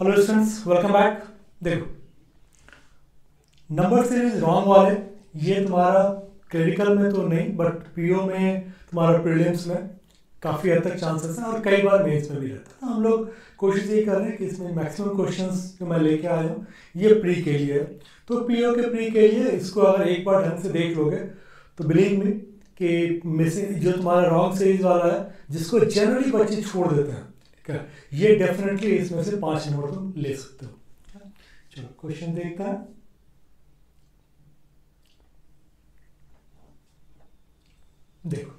Hello students, welcome back. देखो, number series wrong वाले ये तुम्हारा क्लिनिकल में तो नहीं, बट पीओ में, तुम्हारा प्रीलिम्स में काफ़ी हद तक चांसेस हैं और कई बार मेंस में भी रहता है। हम लोग कोशिश यही कर रहे हैं कि इसमें मैक्सिमम क्वेश्चंस जो मैं लेके आया हूँ ये प्री के लिए है। तो पीओ के प्री के लिए इसको अगर एक बार ढंग से देख लोगे तो बिलीव मी कि मिसिंग जो तुम्हारा रॉन्ग सीरीज वाला है, जिसको जनरली बच्चे छोड़ देते हैं, ठीक है, ये डेफिनेटली इसमें से 5 नंबर तुम ले सकते हो। चलो क्वेश्चन देखते हैं। देखो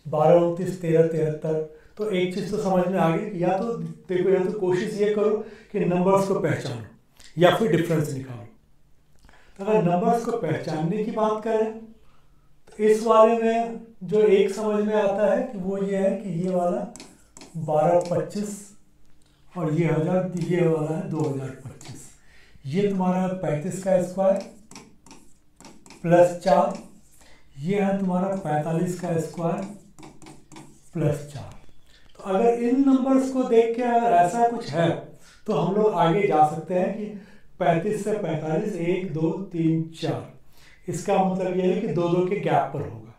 12, 29, 13, 73, तो एक चीज तो समझ में आ गई। या तो देखो, या तो कोशिश ये करो कि नंबर्स को पहचानो या फिर डिफरेंस निकालो। तो अगर नंबर्स को पहचानने की बात करें तो इस वाले में जो एक समझ में आता है कि वो ये है कि ये वाला 1225 और ये वाला है 2025। ये तुम्हारा 35 का स्क्वायर प्लस 4, ये है तुम्हारा 45 का स्क्वायर प्लस 4। तो अगर इन नंबर्स को देख के अगर ऐसा कुछ है तो हम लोग आगे जा सकते हैं कि 35 से 45 1 2 3 4, इसका मतलब ये है कि दो दो के गैप पर होगा,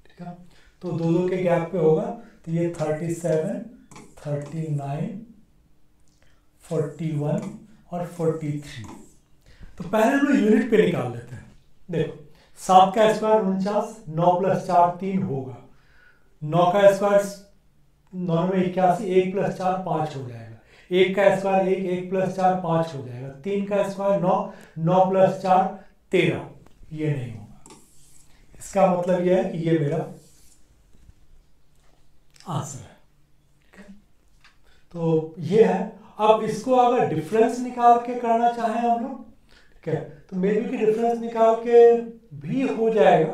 ठीक है। तो दो दो के गैप पे होगा, तो ये 37, 39, 41 और 43। तो पहले हम लोग यूनिट पे निकाल लेते हैं। देखो 7 का स्क्वायर 49, 9 प्लस 4 3 होगा। 9 का स्क्वायर 9 में 81, 1 प्लस 4 5 हो जाएगा। 1 का स्क्वायर 1, 1 प्लस 4 5 हो जाएगा। 3 का स्क्वायर 9, 9 प्लस 4 13, ये नहीं होगा। इसका मतलब यह है कि ये मेरा आंसर है। तो ये है। अब इसको अगर डिफरेंस निकाल के करना चाहें हम लोग, ठीक है, तो मे बी की डिफरेंस निकाल के भी हो जाएगा,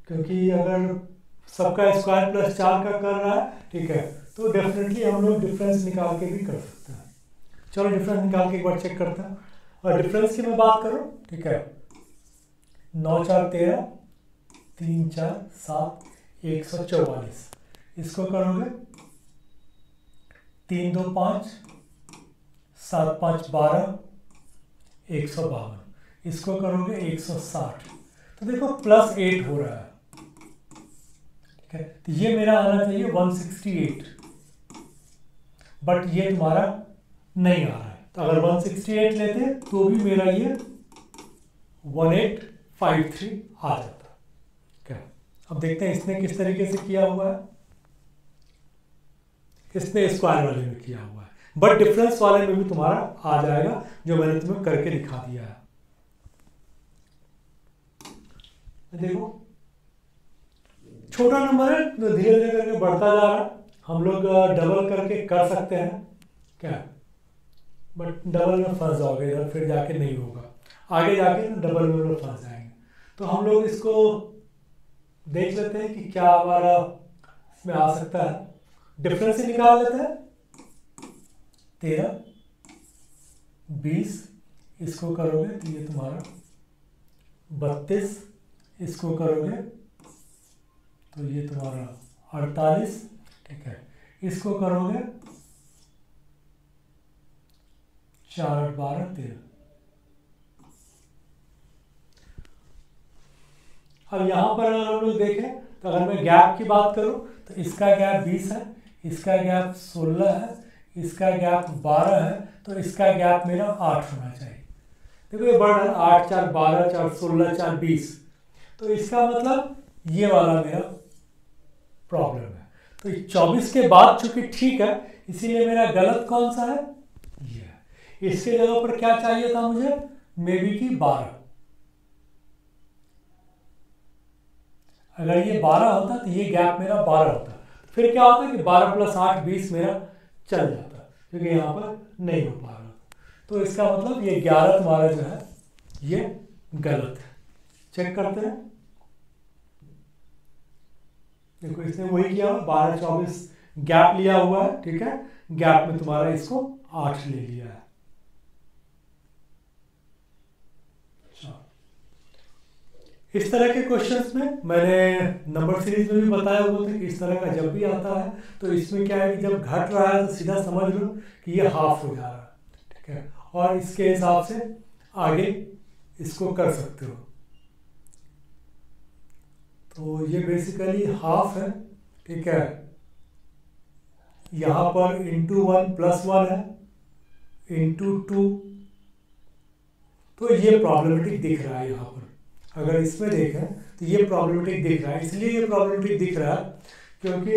क्योंकि अगर सबका स्क्वायर प्लस 4 का कर रहा है, ठीक है, तो डेफिनेटली हम लोग डिफरेंस निकाल के भी कर सकते हैं। चलो डिफरेंस निकाल के एक बार चेक करते हैं। और डिफरेंस की मैं बात करूं, ठीक है, 9 4 13, 3 4 7, 144। इसको करोगे 3 2 5, 7 5 12, 152। इसको करोगे 160। तो देखो प्लस 8 हो रहा है, ठीक है। तो ये मेरा आना चाहिए 168, बट ये तुम्हारा नहीं आ रहा है। तो अगर 168 लेते तो भी मेरा ये 1853 आ जाता, ठीक है। अब देखते हैं इसने किस तरीके से किया हुआ है। इसने स्क्वायर वाले में किया हुआ है, बट डिफरेंस वाले में भी तुम्हारा आ जाएगा, जो मैंने तुम्हें करके दिखा दिया है। देखो छोटा नंबर है तो धीरे धीरे करके बढ़ता जा रहा है। हम लोग डबल करके कर सकते हैं क्या, बट डबल में फंस जाओगे इधर, फिर जाके नहीं होगा। आगे जाके डबल में फंस जाएंगे। तो हम लोग इसको देख लेते हैं कि क्या हमारा इसमें आ सकता है। डिफरेंस ही निकाल लेते हैं। 13 20, इसको करोगे तो ये तुम्हारा 32, इसको करोगे तो ये तुम्हारा 48, ठीक है। इसको करोगे 4 8 12 13। अब यहां पर अगर हम लोग देखें तो अगर मैं गैप की बात करूं तो इसका गैप 20 है, इसका गैप 16 है, इसका गैप 12 है, तो इसका गैप मेरा 8 होना चाहिए। देखो ये बढ़ रहा है, 8 4 12 4 16 4 20। तो इसका मतलब ये वाला मेरा प्रॉब्लम है। तो 24 के बाद चूंकि ठीक है, इसीलिए मेरा गलत कौन सा है, ये है। इसके जगह पर क्या चाहिए था मुझे, मे बी की 12। अगर ये 12 होता तो ये गैप मेरा 12 होता, फिर क्या होता कि 12 प्लस 8 20 मेरा चल जाता, क्योंकि यहाँ पर नहीं हो पा रहा। तो इसका मतलब ये 11 तुम्हारा जो है ये गलत है। चेक करते हैं। देखो इसने वही किया, 12 24 गैप लिया हुआ है, ठीक है। गैप में तुम्हारा इसको 8 ले लिया है। इस तरह के क्वेश्चंस में मैंने नंबर सीरीज में भी बताया हुआ था कि इस तरह का जब भी आता है तो इसमें क्या है कि जब घट रहा है तो सीधा समझ लो कि ये हाफ हो जा रहा है, ठीक है, और इसके हिसाब से आगे इसको कर सकते हो। तो ये बेसिकली हाफ है, ठीक है, यहाँ पर इंटू 1 प्लस 1 है, इंटू 2, तो ये प्रॉब्लमेटिक दिख रहा है यहाँ पर। अगर इसमें देखें तो ये प्रॉब्लमेटिक दिख रहा है, इसलिए ये प्रॉब्लमेटिक दिख रहा है क्योंकि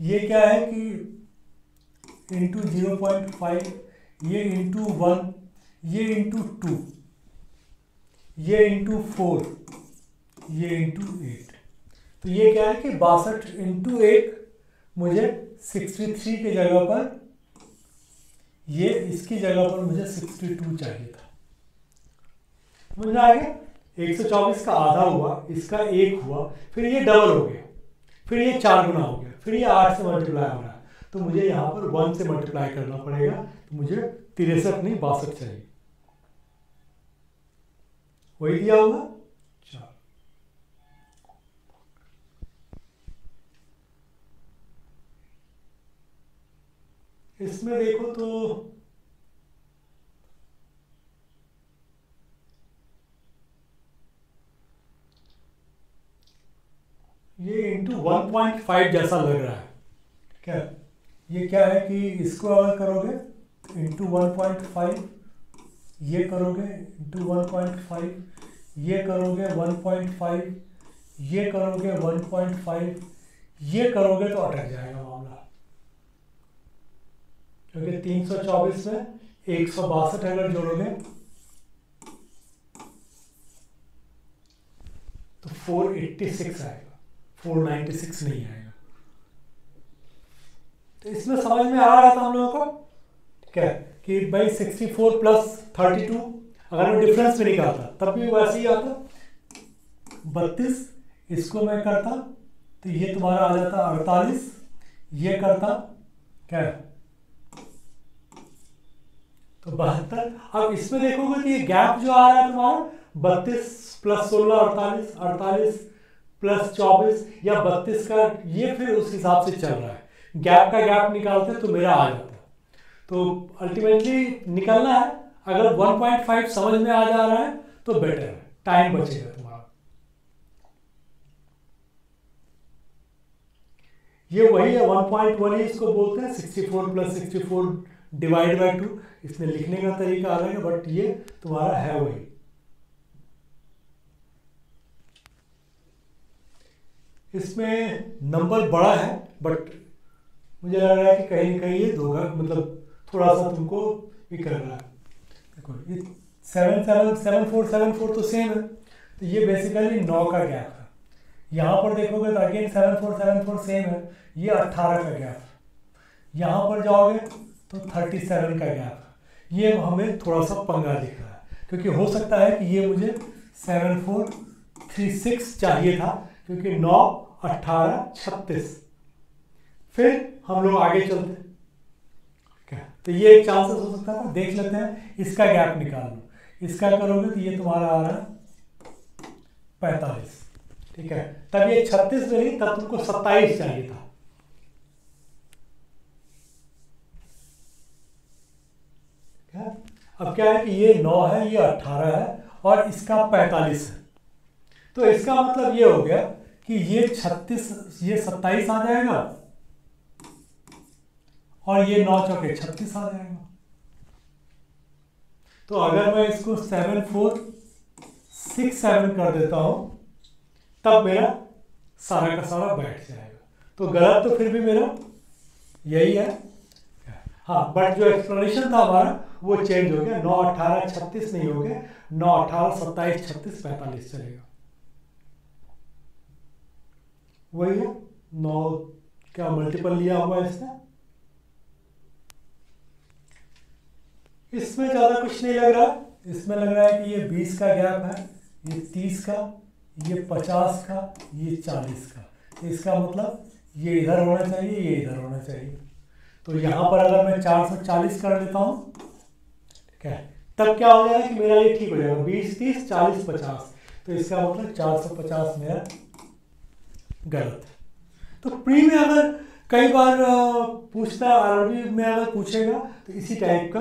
ये क्या है कि इंटू 0.5, ये इंटू 1, ये इंटू 2, ये इंटू 4, ये इंटू 8, तो ये क्या है कि 62 इंटू 1 मुझे 63 की जगह पर, ये इसकी जगह पर मुझे 62 चाहिए था। मुझे आ गया 124 का आधा हुआ, इसका 1 हुआ, फिर ये डबल हो गया, फिर ये 4 गुना हो गया, फिर ये 8 से मल्टीप्लाई हो रहा है, तो मुझे यहाँ पर 1 से मल्टीप्लाई करना पड़ेगा, तो मुझे 63 नहीं 62 चाहिए। वही दिया होगा 4। इसमें देखो तो ये इंटू 1.5 जैसा लग रहा है, ठीक है। ये क्या है कि इसको अगर करोगे इंटू 1.5, ये करोगे इंटू 1.5, ये करोगे 1.5, ये करोगे 1.5, ये करोगे तो अटक जाएगा मामला, क्योंकि 324 में 162 अगर जोड़ोगे तो 486 आएगा, 496 नहीं आएगा। तो इसमें समझ में आ रहा था हम लोगों को, ठीक है, कि भाई 64 प्लस 32 अगर मैं डिफरेंस में निकालता तब भी वैसे ही आता, 32 इसको मैं करता तो ये तुम्हारा आ जाता 48, ये करता क्या है तो 72। अब इसमें देखोगे कि ये गैप जो आ रहा है तुम्हारा 32 प्लस 16 48, 48 प्लस 24 या 32 का, ये फिर उस हिसाब से चल रहा है, गैप का गैप निकालते तो मेरा आ जाता। तो अल्टीमेटली निकलना है, अगर 1.5 समझ में आ जा रहा है तो बेटर है, टाइम बचेगा तुम्हारा। ये वही है 1.1 ही इसको बोलते हैं, 64 प्लस 64 डिवाइड बाय 2, इसमें लिखने का तरीका अलग है बट ये तुम्हारा है वही। इसमें नंबर बड़ा है बट मुझे लग रहा है कि कहीं ना कहीं ये दोगा, मतलब थोड़ा सा तुमको भी कर रहा है। देखो ये 7474 तो सेम है, तो ये बेसिकली 9 का गैप है। यहाँ पर देखोगे तो अगेन 7474 सेम है, ये 18 का गैप है। यहाँ पर जाओगे तो 37 का गैप है। ये हमें थोड़ा सा पंगा दिख रहा है, क्योंकि हो सकता है कि ये मुझे 7436 चाहिए था, क्योंकि 9 18 36। फिर हम लोग आगे चलते हैं, तो ये एक चांसेस हो सकता है, देख लेते हैं। इसका गैप निकाल लो, इसका करोगे तो ये तुम्हारा आ रहा है 45, ठीक है। तब ये 36 में नहीं, तब तुमको 27 चाहिए था। अब क्या है कि ये 9 है, ये 18 है और इसका 45 है, तो इसका मतलब ये हो गया कि ये 36, ये 27 आ जाएगा और ये 9 चौके 36 आ जाएगा। तो अगर मैं इसको 7467 कर देता हूं तब मेरा सारा का सारा बैठ जाएगा। तो गलत तो फिर भी मेरा यही है, हाँ, बट जो एक्सप्लेनेशन था हमारा वो चेंज हो गया। 9 18 36 नहीं हो गया, 9 18 27 36 45 चलेगा। वही है, 9 क्या मल्टीपल लिया हुआ है इसने। इसमें ज्यादा कुछ नहीं लग रहा, इसमें लग रहा है कि ये 20 का गैप है, ये 30 का, ये 50 का, ये 40 का। तो इसका मतलब ये इधर होना चाहिए, ये इधर होना चाहिए। तो यहाँ पर अगर मैं 440 कर लेता हूँ, ठीक है, तब क्या हो जाएगा कि मेरा ये ठीक हो जाएगा। 20 30 40 50, तो इसका मतलब 450 मेरा गलत है। तो प्री में अगर कई बार पूछता है, आरआरबी में अगर पूछेगा तो इसी टाइप का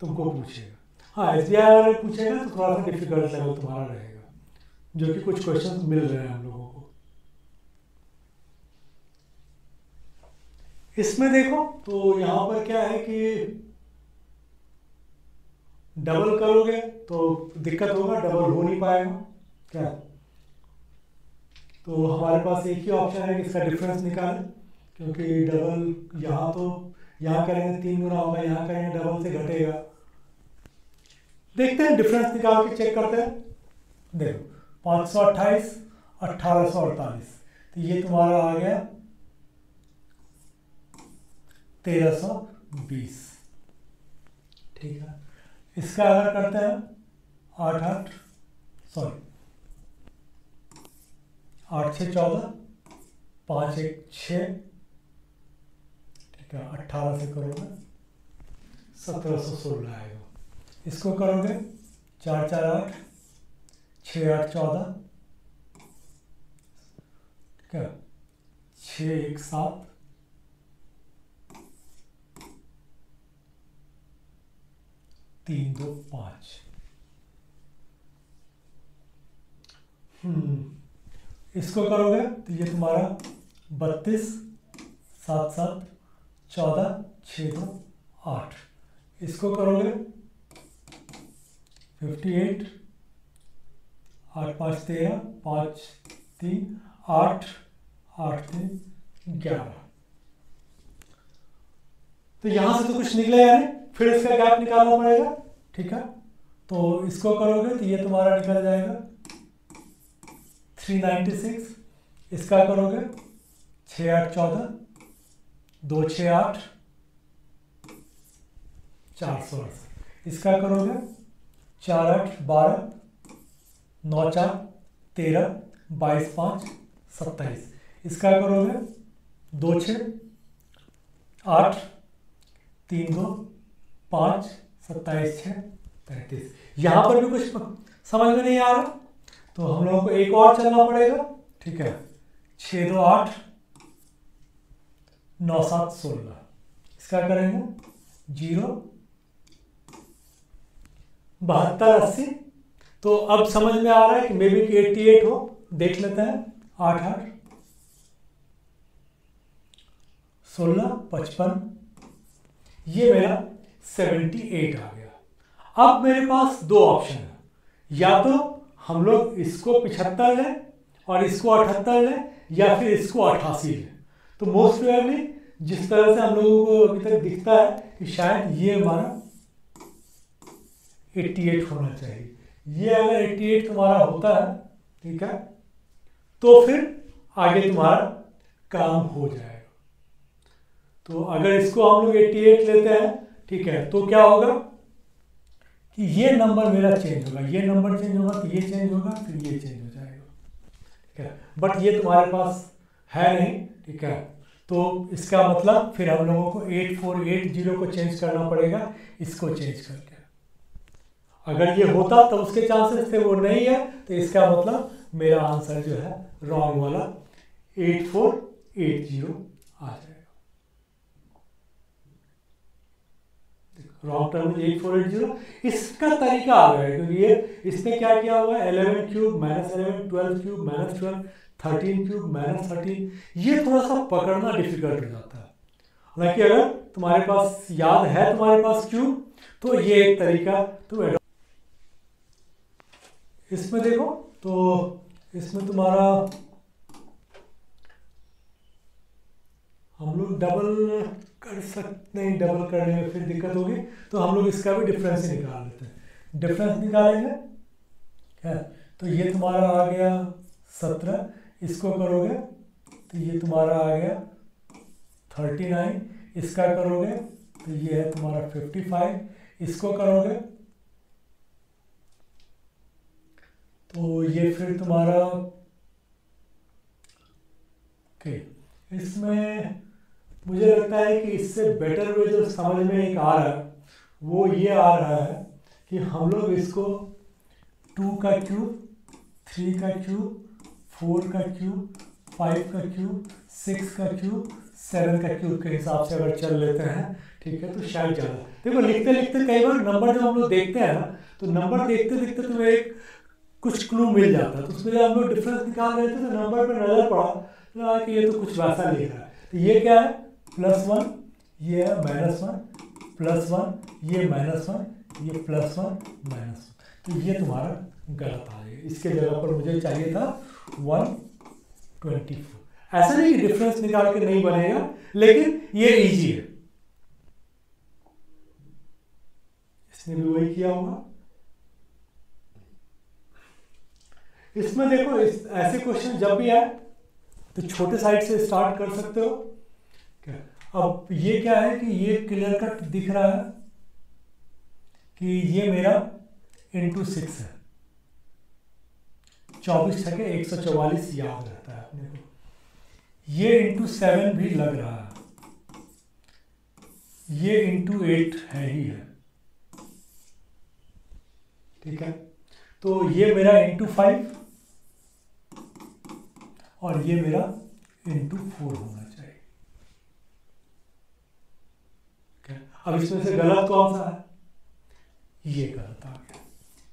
तुमको पूछेगा। हाँ, एसबीआई अगर पूछेगा तो थोड़ा सा डिफिकल्ट लेवल तुम्हारा रहेगा, जो कि कुछ क्वेश्चन मिल रहे हैं हम लोगों को। इसमें देखो तो यहाँ पर क्या है कि डबल करोगे तो दिक्कत होगा, डबल हो नहीं पाएगा क्या। तो हमारे पास एक ही ऑप्शन है कि इसका डिफरेंस निकालें, क्योंकि डबल यहाँ तो यहाँ करेंगे 3 गुना होगा, यहाँ करेंगे डबल से घटेगा। देखते हैं, डिफरेंस निकाल के चेक करते हैं। देखो 528 1848, तो ये तुम्हारा आ गया 1320। ठीक है, इसका अगर करते हैं 8 6 14, 5 1 6, ठीक है, 18 से करोगे 1716 आएगा। इसको करोगे 4 4 8, 6 8 14, ठीक है, 6 1 7, 3 2 5। इसको करोगे तो ये तुम्हारा 32 7 7 14, 6 2 8। इसको करोगे 58 8 5 13, 5 3 8 8 3 11। तो यहां से तो कुछ निकलेगा नहीं, फिर इसका गैप निकालना पड़ेगा। ठीक है, तो इसको करोगे तो ये तुम्हारा निकल जाएगा 396। इसका करोगे 6 8 14, 2 6 8, 468। इसका करोगे 4 8 12, 9 4 13, 22 5 27। इसका करोगे 2 6 8, 3 2 5 27 6 35। यहाँ पर भी कुछ समझ में नहीं आ रहा, तो हम लोगों को एक और चलना पड़ेगा। ठीक है, 6 2 8 9 7 16। इसका करेंगे 0 72 80। तो अब समझ में आ रहा है कि मे बी 88 हो। देख लेते हैं, 8 8 16 55, ये मेरा 78 आ गया। अब मेरे पास दो ऑप्शन है, या तो हम लोग इसको 75 लें और इसको 78 लें, या फिर इसको 88 लें। तो मोस्ट प्रोबेबली जिस तरह से हम लोगों को अभी तक दिखता है कि शायद ये हमारा 88 होना चाहिए। ये अगर 88 तुम्हारा होता है, ठीक है, तो फिर आगे तुम्हारा काम हो जाएगा। तो अगर इसको हम लोग 88 लेते हैं, ठीक है, तो क्या होगा कि ये नंबर मेरा चेंज होगा, ये नंबर चेंज होगा तो ये चेंज होगा, फिर ये चेंज हो जाएगा। ठीक है, बट ये तुम्हारे पास है नहीं। ठीक है, तो इसका मतलब फिर हम लोगों को 8480 को चेंज करना पड़ेगा, इसको चेंज करके। अगर ये होता तो उसके चांसेस थे, वो नहीं है, तो इसका मतलब मेरा आंसर जो है रॉन्ग वाला 8480 आ जाएगा। Wrong term 8480। इसका तरीका आ गया, क्योंकि ये इसने क्या किया हुआ है, 11 cube minus 11, 12 cube minus 12, 13 cube minus 13। ये थोड़ा सा पकड़ना डिफिकल्ट हो जाता है। हालांकि अगर तुम्हारे पास याद है तुम्हारे पास क्यूब, तो ये एक तरीका तुम इसमें देखो। तो इसमें तुम्हारा हम लोग डबल कर सकते नहीं, डबल करने में फिर दिक्कत होगी, तो हम लोग इसका भी डिफरेंस ही निकाल लेते हैं। डिफरेंस निकालेंगे है, तो ये तुम्हारा आ गया 17। इसको करोगे तो ये तुम्हारा आ गया 39। इसका करोगे तो ये है तुम्हारा 55। इसको करोगे तो ये फिर तुम्हारा इसमें मुझे लगता है कि इससे बेटर वे जो समझ में एक आ रहा है, वो ये आ रहा है कि हम लोग इसको 2 का क्यूब 3 का क्यूब, 4 का क्यूब, 5 का क्यूब, 6 का क्यूब, 7 का क्यूब के हिसाब से अगर चल लेते हैं, ठीक है, तो शायद ज़्यादा। देखो लिखते लिखते कई बार नंबर जब हम लोग देखते हैं ना, तो नंबर देखते देखते तुम्हें एक कुछ क्लू मिल जाता है। तो उसमें जब हम लोग डिफरेंस निकाल रहे थे तो नंबर पर नजर पड़ा लगा कि ये तो कुछ वैसा लिख रहा है। तो ये क्या है, +1, ये है -1, +1, ये -1, ये +1, -1। तो ये तुम्हारा गलत आ गया। इसके जगह पर मुझे चाहिए था 124। ऐसा नहीं कि डिफरेंस निकाल के नहीं बनेगा, लेकिन ये इजी है। इसने भी वही किया होगा। इसमें देखो ऐसे क्वेश्चन जब भी आए तो छोटे साइड से स्टार्ट कर सकते हो। अब ये क्या है कि ये क्लियर कट दिख रहा है कि ये मेरा × 6 है। 24 छके 144 याद रहता है अपने को। ये × 7 भी लग रहा है, ये × 8 है ही है, ठीक है। तो ये मेरा × 5 और ये मेरा × 4 होना चाहिए। अब इसमें से गलत कौन सा है, ये गलत आ गया,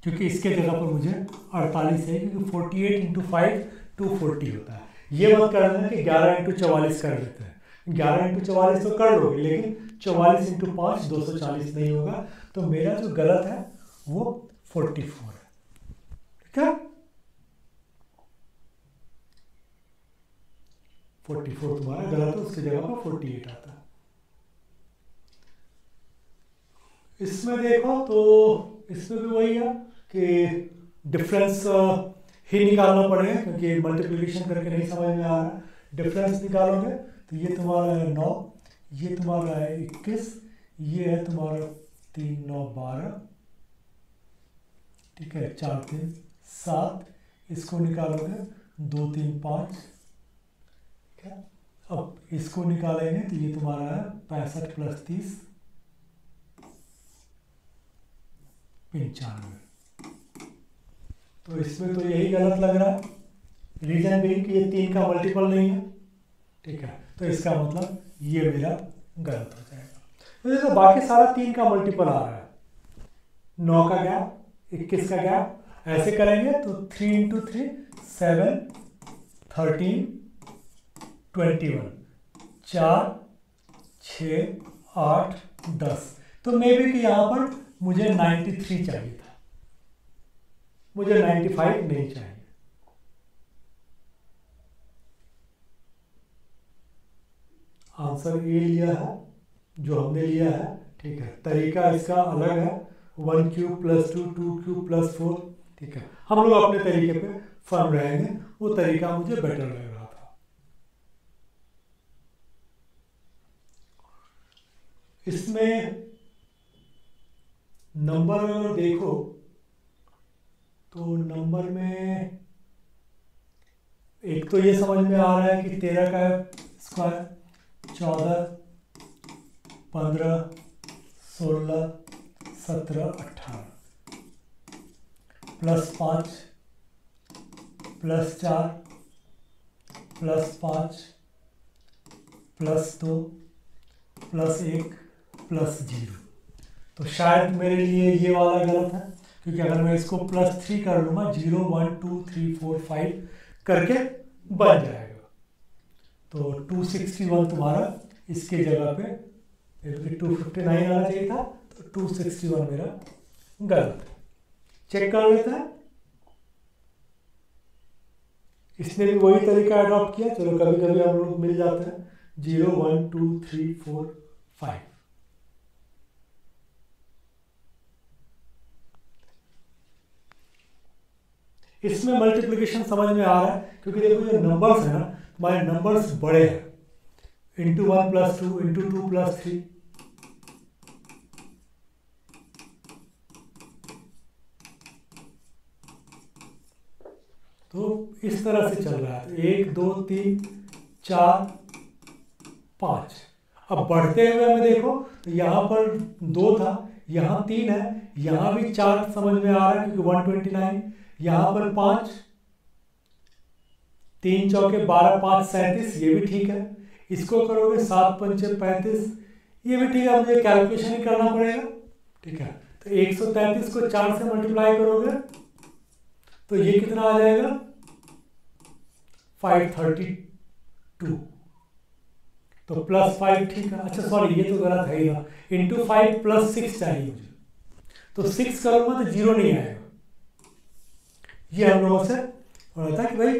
क्योंकि इसके जगह पर मुझे 48 है, क्योंकि 48 × 5 240 होता है। ये मत कर लेना कि 11 × 44 कर लेते हैं। 11 × 44 तो कर लोगे, लेकिन 44 × 5 240 नहीं होगा। तो मेरा जो गलत है वो 44 है, ठीक है। 44 तुम्हारा गलत है, उसकी जगह पर 48 आता है। इसमें देखो तो इसमें भी वही है कि डिफरेंस ही निकालना पड़ेगा, क्योंकि मल्टीप्लिकेशन करके नहीं समझ में आ रहा है। डिफरेंस निकालोगे तो ये तुम्हारा है 9, ये तुम्हारा है 21, ये है तुम्हारा 3 9 12, ठीक है, 4 3 7, इसको निकालोगे 2 3 5, ठीक है। अब इसको निकालेंगे तो ये तुम्हारा है 65 + 30 95। तो इसमें तो यही गलत लग रहा है, रीजन भी कि ये 3 का मल्टीपल नहीं है, ठीक है। तो इसका मतलब ये मेरा गलत हो जाएगा। तो देखो बाकी सारा 3 का मल्टीपल आ रहा है, 9 का गैप, 21 का गैप। ऐसे करेंगे तो 3 × 3 7 13 21, 4 6 8 10। तो मे बी कि यहाँ पर मुझे 93 चाहिए था, मुझे 95 नहीं चाहिए। आंसर ए लिया है जो हमने लिया है, ठीक है। तरीका इसका अलग है, 1³ + 2 2³ + 4, ठीक है। हम लोग अपने तरीके पे फर्म रहेंगे, वो तरीका मुझे बेटर लग रहा था। इसमें नंबर अगर देखो तो नंबर में एक तो ये समझ में आ रहा है कि 13 का स्क्वायर 14 15 16 17 18 +5 +4 +5 +2 +1 +0। तो शायद मेरे लिए ये वाला गलत है, क्योंकि अगर मैं इसको +3 कर लूँगा 0 1 2 3 4 5 करके बन जाएगा। तो 261 तुम्हारा इसके जगह पे 259 आना चाहिए था, तो 261 मेरा गलत है। चेक कर लेते हैं। इसने भी वही तरीका अडॉप्ट किया। चलो कभी कभी हम लोग मिल जाते हैं। 0 1 2 3 4 5। इसमें मल्टीप्लिकेशन समझ में आ रहा है, क्योंकि देखो ये नंबर्स है ना, हमारे नंबर्स बड़े हैं। × 1 + 2 × 2 + 3, तो इस तरह से चल रहा है। 1 2 3 4 5। अब बढ़ते हुए में देखो तो यहाँ पर 2 था, यहाँ 3 है, यहाँ भी 4 समझ में आ रहा है क्योंकि 129, यहाँ पर 5, 3 चौके 12, 5 37, ये भी ठीक है। इसको करोगे 7 पंचे 35, ये भी ठीक है, मुझे कैलकुलेशन ही करना पड़ेगा, ठीक है। तो 133 को 4 से मल्टीप्लाई करोगे तो ये कितना आ जाएगा 532, तो +5, ठीक है। अच्छा सॉरी, ये तो गलत है ही ना, इंटू 5 + 6 चाहिए मुझे, तो 6 करूंगा तो 0 नहीं आएगा। ये हम लोगों से हो रहा था कि भाई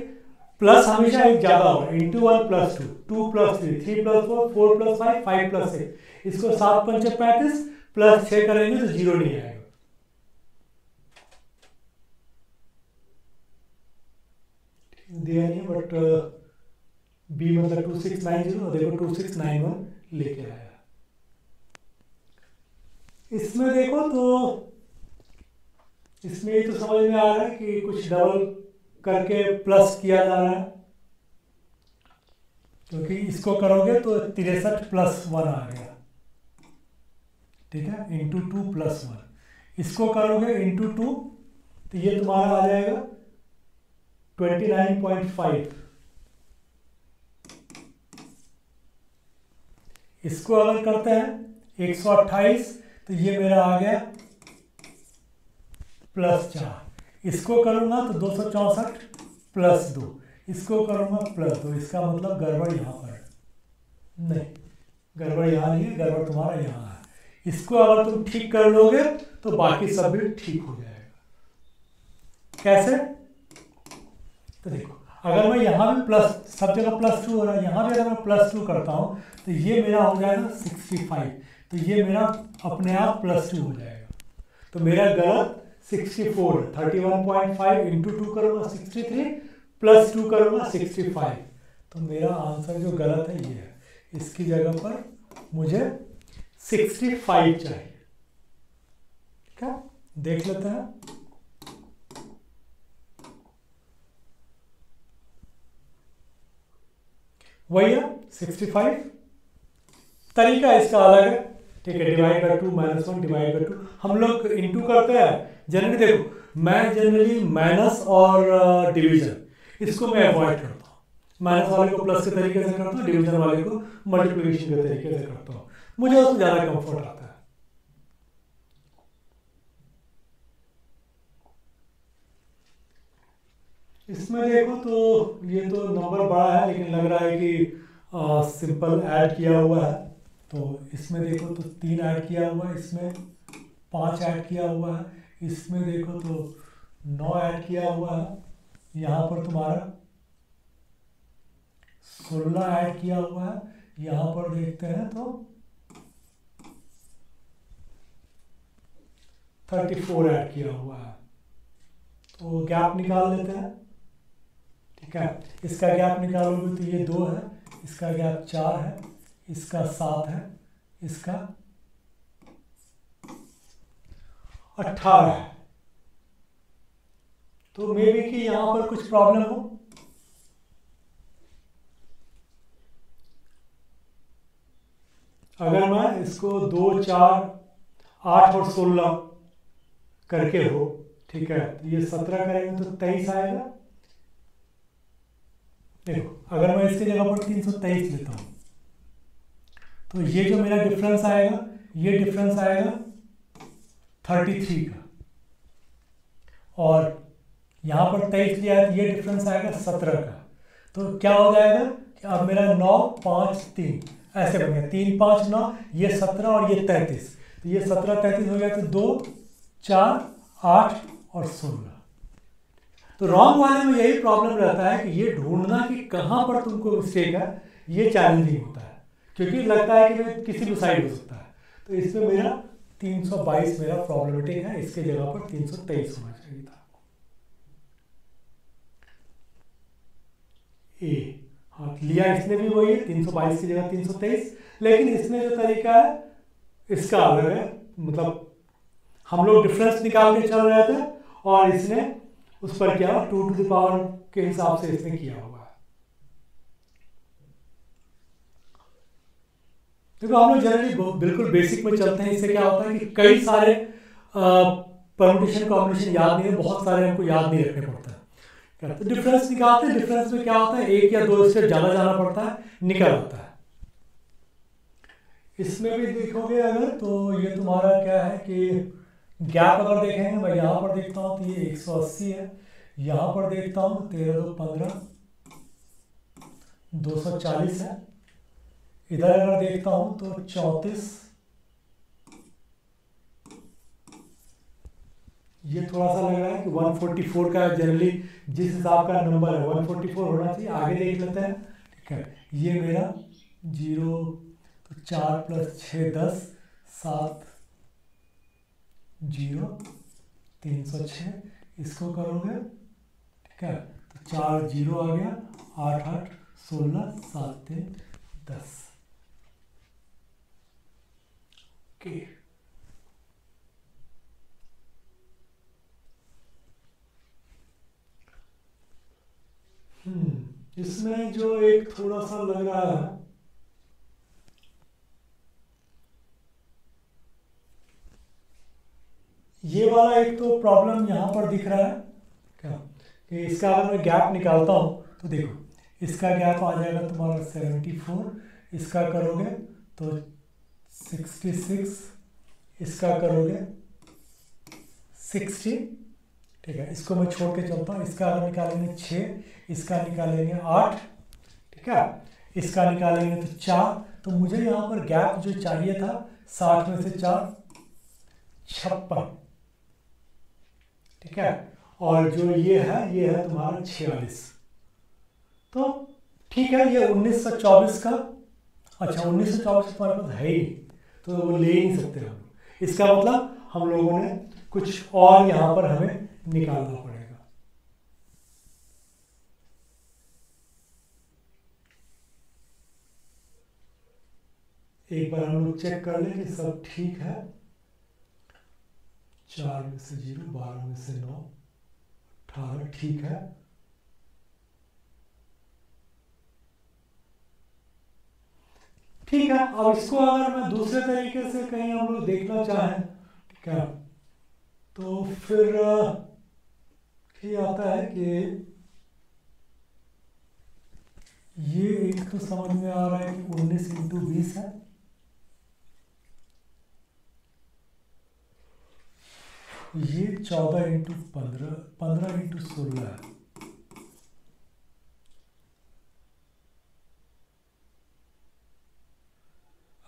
प्लस हमेशा एक ज्यादा होगा, इंटू 1 + 2, 2 + 3, 3 + 4, 4 + 5, 5 + 6, इसको 7 पंचे 35 + 6 करेंगे तो 0 नहीं आएगा। दिया नहीं, बट बी मतलब 2690, देखो 2691 लेके आया। इसमें देखो तो इसमें ये तो समझ में आ रहा है कि कुछ डबल करके प्लस किया जा रहा है, क्योंकि इसको करोगे तो 63 + 1 आ गया, ठीक है, इंटू 2 + 1। इसको करोगे इंटू 2 तो ये तुम्हारा आ जाएगा 29.5। इसको अगर करते हैं 128 तो ये मेरा आ गया +4। इसको करूंगा तो 264 + 2, इसको करूंगा +2, इसका मतलब गड़बड़ यहाँ पर है। नहीं, गड़बड़ यहाँ नहीं है, गड़बड़ तुम्हारा यहाँ है। इसको अगर तुम ठीक कर लोगे तो बाकी सब भी ठीक हो जाएगा। कैसे? तो देखो, अगर मैं यहाँ भी प्लस, सब जगह +2 हो रहा है, यहाँ भी अगर मैं +2 करता हूँ तो ये मेरा हो जाएगा 65, तो ये मेरा अपने आप +2 हो जाएगा। तो मेरा गलत 64, 31.5 इंटू 2 करूँगा 63, + 2 करूँगा 65, तो मेरा आंसर जो गलत है ये है। इसकी जगह पर मुझे 65 चाहिए। ठीक है, देख लेते हैं। वही है 65, तरीका इसका अलग है, ठीक है। डिवाइड बाय 2 -1 डिवाइड बाय 2 हम लोग इंटू करते हैं जनरली। देखो मैं जनरली माइनस और डिवीजन इसको मैं अवॉइड करता हूँ। माइनस वाले को प्लस के तरीके से करता हूँ, डिवीजन वाले को मल्टीप्लिकेशन के तरीके से करता हूँ, मुझे उसमें ज़्यादा कंफर्ट आता है। इसमें देखो तो ये तो नंबर बड़ा है, लेकिन लग रहा है कि सिंपल ऐड किया हुआ है। तो इसमें देखो तो 3 ऐड किया हुआ है, इसमें 5 ऐड किया हुआ है, इसमें देखो तो 9 ऐड किया हुआ है, यहाँ पर तुम्हारा 16 ऐड किया हुआ है, यहाँ पर देखते हैं तो 34 ऐड किया हुआ है। तो गैप निकाल लेते हैं, ठीक है। इसका गैप निकालोगे तो ये 2 है, इसका गैप 4 है, इसका 7 है, इसका 18 है। तो मे बी कि यहां पर कुछ प्रॉब्लम हो। अगर मैं इसको 2, 4, 8 और 16 करके हो, ठीक है, तो ये 17 करेंगे तो 23 आएगा। देखो अगर मैं इसकी जगह पर 323 लेता हूं तो ये जो मेरा डिफरेंस आएगा, ये डिफरेंस आएगा 33 का, और यहां पर 23 लिया है तो ये डिफरेंस आएगा 17 का। तो क्या हो जाएगा कि अब मेरा 9, 5, 3 ऐसे बन गया, 3, 5, 9, ये 17 और ये 33, तो ये 17, 33 हो गया, तो 2, 4, 8 और 16। तो रॉन्ग वाले में यही प्रॉब्लम रहता है कि ये ढूंढना कि कहां पर तुमको मिस्टेक है, ये चैलेंजिंग होता है, क्योंकि लगता है कि किसी भी साइड हो सकता है। तो इसमें मेरा 322 मेरा प्रॉब्लमेटिक है, इसके जगह पर 323 होना चाहिए था। ए हाँ लिया इसने भी वही है, 322 की जगह 323, लेकिन इसमें जो तरीका है इसका अलग है। मतलब हम लोग डिफरेंस निकाल के चल रहे थे और इसने उस पर क्या 2 टू द पावर के हिसाब से इसने किया हुआ है। देखो हम लोग जनरली बिल्कुल बेसिक में चलते हैं। इससे क्या होता है कि कई सारे परम्यूटेशन कॉम्बिनेशन याद नहीं है, बहुत सारे हमको याद नहीं रखने पड़ता है। तो डिफरेंस निकालते हैं, डिफरेंस में क्या होता है, एक या दो स्टेप ज़्यादा जाना पड़ता है, निकल आता है। इसमें भी देखोगे अगर तो ये तुम्हारा क्या है कि गैप अगर देखेंगे, मैं यहाँ पर देखता हूँ तो ये 180 है, यहाँ पर देखता हूँ 13 2 15 240 है, इधर अगर देखता हूँ तो 34, ये थोड़ा सा लग रहा है कि 144 का जनरली जिस हिसाब का नंबर है 144 होना चाहिए। आगे देख लेते हैं, ठीक है, ये मेरा 0 तो 4 + 6 10 7 0 306, इसको करोगे, ठीक है, तो 4 0 आ गया, 8 8 16 7 3 10। ओके, इसमें जो एक थोड़ा सा लग रहा है, ये वाला एक तो प्रॉब्लम यहाँ पर दिख रहा है क्या कि इसका अगर मैं गैप निकालता हूँ तो देखो, इसका गैप आ जाएगा तुम्हारा 74, इसका करोगे तो 66, इसका करोगे 60, ठीक है, इसको मैं छोड़ के चलता हूँ। इसका अगर निकालेंगे 6, इसका निकालेंगे 8, ठीक है, इसका निकालेंगे तो 4, तो मुझे यहाँ पर गैप जो चाहिए था 60 में से 4 56, ठीक है, और जो ये है तुम्हारा 46। तो ठीक है, ये 1924 का, अच्छा 1924 तुम्हारे पास है ही, तो वो ले ही नहीं सकते हम। इसका मतलब हम लोगों ने कुछ और यहाँ पर हमें निकालना पड़ेगा। एक बार हम लोग चेक कर लें कि सब ठीक है। 4 में से 0, 12 में से 9, 18, ठीक है। ठीक है, अब इसको अगर मैं दूसरे तरीके से कहीं हम लोग देखना चाहें, ठीक है, तो फिर ये आता है कि ये एक तो समझ में आ रहा है कि 19 × 20 है, ये 14 × 15, 15 × 16 है।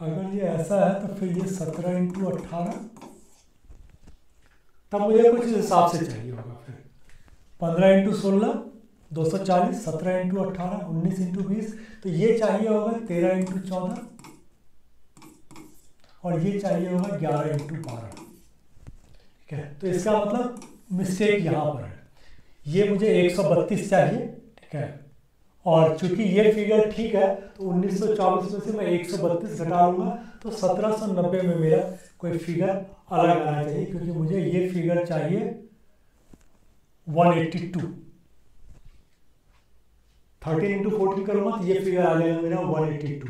अगर ये ऐसा है तो फिर ये 17 × 18, तब मुझे कुछ इस हिसाब से चाहिए होगा। फिर 15 × 16 240, 17 × 18 19 × 20, तो ये चाहिए होगा 13 × 14, और ये चाहिए होगा 11 × 12, ठीक है। तो इसका मतलब मिस्टेक यहाँ पर है, ये मुझे 132 चाहिए, ठीक है, और चूंकि ये फिगर ठीक है तो 1924 में से मैं 132 घटा लूँगा, तो 1790 में मेरा कोई फिगर अलग आना चाहिए, क्योंकि मुझे ये फिगर चाहिए 182। 13 × 14 करूँगा तो ये फिगर आ जाएगा मेरा 182।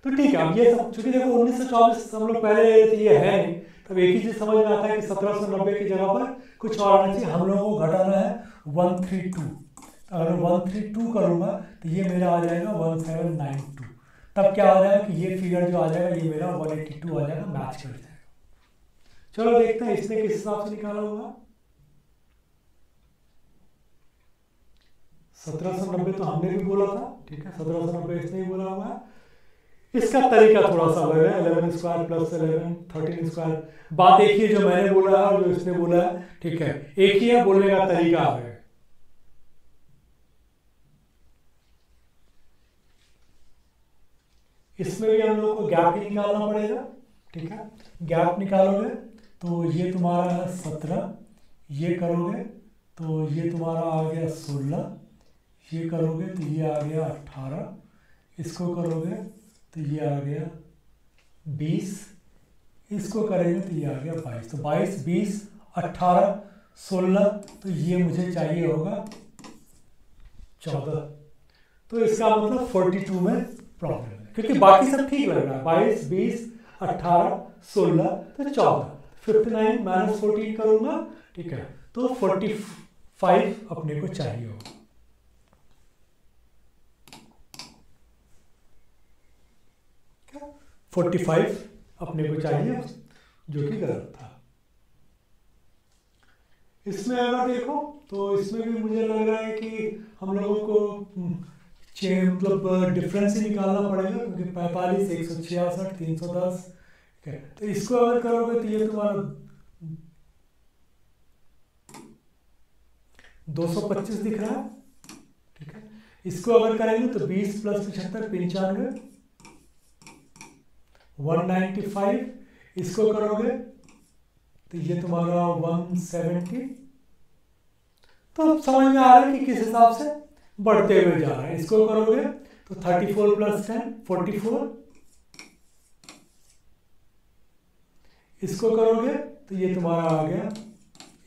तो ठीक है, अब ये सब चूंकि देखो 1924 हम लोग पहले ले रहे थे, ये है नहीं, तब एक ही चीज़ समझ में आता है कि 1790 की जगह पर कुछ और आना चाहिए। हम लोगों को घटाना है 132, अगर 132 करूँगा तो ये मेरा आ जाएगा 1792, तब क्या आ जाएगा कि ये फिगर जो आ जाएगा ये मेरा 182 आ जाएगा, मैच कर जाएगा। चलो देखते हैं इसने किस हिसाब से निकाला होगा। 1790 तो हमने भी बोला था, ठीक है, 1790 इसने भी बोला हुआ है। इसका तरीका थोड़ा सा अलग है, 11 स्क्वायर प्लस 11 13 स्क्वायर, बात एक ही है जो मैंने बोला है और जो इसने बोला है, ठीक है, एक ही है, बोलने का तरीका है। इसमें भी हम लोग को गैप ही निकालना पड़ेगा, ठीक है, गैप निकालोगे तो ये तुम्हारा है 17, ये करोगे तो ये तुम्हारा आ गया 16, ये करोगे तो ये आ गया 18, इसको करोगे तो ये आ गया 20, इसको करेंगे तो ये आ गया 22, तो 22 20 18 16, तो ये मुझे चाहिए होगा 14। तो इसका मतलब 42 में प्रॉब्लम है, क्योंकि बाकी सब ठीक लग रहा है, 22 20 18 16 तो 14, 59 - 14 करूँगा, ठीक है, तो 45 अपने को चाहिए होगा। 45 अपने को चाहिए, जो कि गलत था। इसमें अगर देखो तो इसमें भी मुझे लग रहा है कि हम लोगों को मतलब डिफरेंस ही निकालना पड़ेगा, क्योंकि 45, 166, 310, तो इसको अगर करोगे तो ये तुम्हारा 225 दिख रहा है, ठीक है। इसको अगर करेंगे तो 20 + 75 95, 195, इसको करोगे तो ये तुम्हारा 170। तो अब समझ में आ रहा है कि किस हिसाब से बढ़ते हुए जा रहा है। इसको करोगे तो 34 + 10 44, इसको करोगे तो ये तुम्हारा आ गया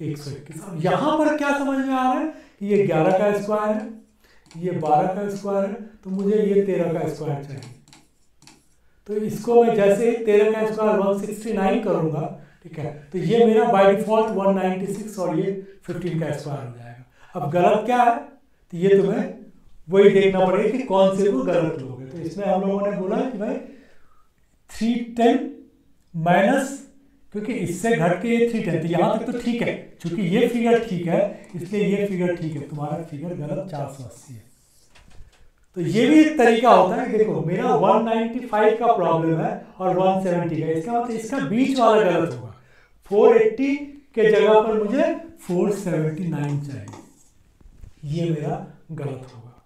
121। अब यहाँ पर क्या समझ में आ रहा है कि ये 11 का स्क्वायर है, ये 12 का स्क्वायर है, तो मुझे ये 13 का स्क्वायर चाहिए। तो इसको मैं जैसे ही 13 का स्क्वायर 169 करूंगा, ठीक है, तो ये मेरा बाय डिफॉल्ट 196 और ये 15 का स्क्वायर हो जाएगा। अब गलत क्या है, तो ये तुम्हें वही देखना पड़ेगा कि कौन से को गलत लोगे। तो इसमें हम लोगों ने बोला कि भाई 310 माइनस, क्योंकि इससे घट के ये 310, तो यहाँ तक तो ठीक है, क्योंकि ये फिगर ठीक है इसलिए ये फिगर ठीक है, तुम्हारा फिगर गलत 480 है। तो ये भी एक तरीका होता है। देखो मेरा 195 का प्रॉब्लम है और 170 का, इसका मतलब इसका बीच वाला गलत होगा। 480 के जगह पर मुझे 479 चाहिए, ये मेरा गलत होगा।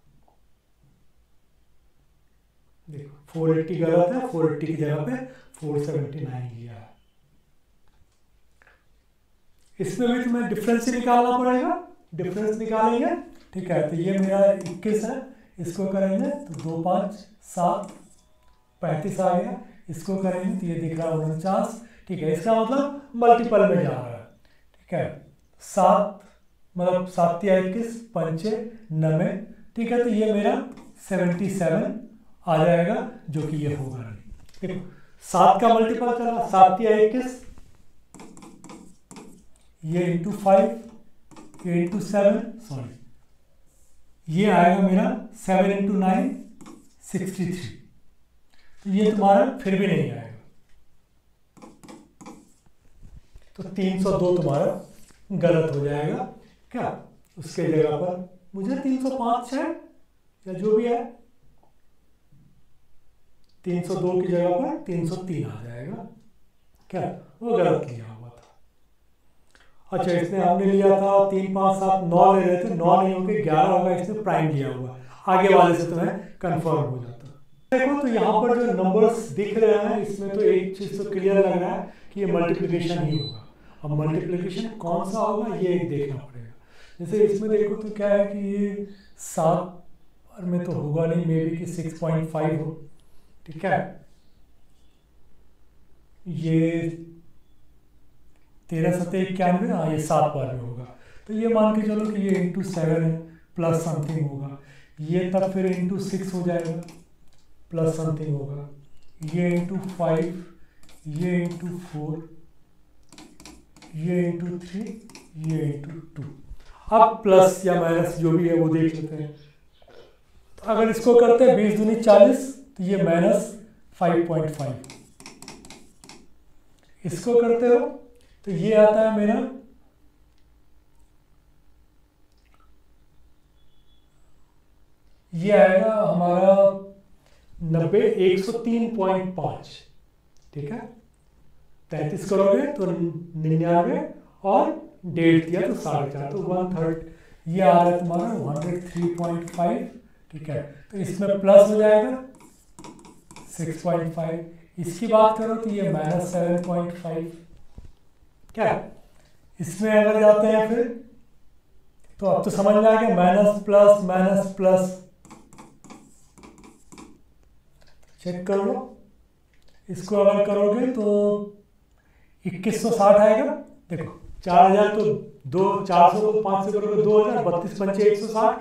देखो 480 गलत है, 480 की जगह पे 479 लिया है। इसमें भी तुम्हें डिफरेंस निकालना पड़ेगा, डिफरेंस निकालेंगे, ठीक है। तो ये मेरा 21 है, इसको करेंगे तो 2 5 7 35 आ गया, इसको करेंगे तो ये दिख रहा है 49, ठीक है। इसका मतलब मल्टीपल में जा रहा है, ठीक है। 7 मतलब 7 या 21 5 9, ठीक है। तो ये मेरा 77 आ जाएगा, जो कि ये होगा नहीं। देखो 7 का मल्टीपल चला, 7 या 21, ये इंटू 5, ये इंटू 7, सॉरी ये आएगा मेरा 7 × 9 63। तो ये तुम्हारा फिर भी नहीं आएगा, तो 302 तुम्हारा गलत हो जाएगा। क्या उसके जगह पर मुझे 305 है या जो भी है, 302 की जगह पर 303 आ जाएगा। क्या वो गलत लिया हुआ था। अच्छा इसमें हमने लिया था 3 5 7 9 ले रहे थे, 9 नहीं होके 11 होगा, इसमें प्राइम लिया हुआ, आगे वाले से तुम्हें कंफर्म हो जाता। देखो तो यहाँ पर जो नंबर्स दिख रहे हैं, इसमें तो एक चीज तो क्लियर लग रहा है कि ये मल्टीप्लिकेशन ही होगा। अब मल्टीप्लिकेशन कौन सा होगा ये एक देखना पड़ेगा। जैसे इसमें देखो तो क्या है कि ये 7 में तो होगा नहीं, मे बी कि 6.5 हो, ठीक है। ये 13 7 91, हाँ ये 7 बार में होगा, तो ये मान के चलो कि ये इंटू 7 है प्लस समथिंग होगा, ये तब फिर इंटू 6 हो जाएगा प्लस समथिंग होगा, ये इंटू 5, ये इंटू 4, ये इंटू 3, ये इंटू 2। अब प्लस या माइनस जो भी है वो देख लेते हैं। तो अगर इसको करते हैं 20 दूनी 40, तो ये -5.5। इसको करते हो तो ये आता है मेरा ये आएगा हमारा 90 103.5, ठीक है। 33 करोगे तो 99 और 1.5 दिया तो 4.5, तो 1/3 ये आ रहा है तुम्हारा 103.5, ठीक है। तो इसमें प्लस हो जाएगा 6.5। इसकी बात करो तो ये -7.5। क्या इसमें अगर जाते हैं फिर तो अब तो समझ में आ गया, minus plus minus plus, check कर लो। इसको अगर करोगे तो 2160 आएगा। देखो 4000 तो 400 को 5 से करोगे 2000, 32 5 160,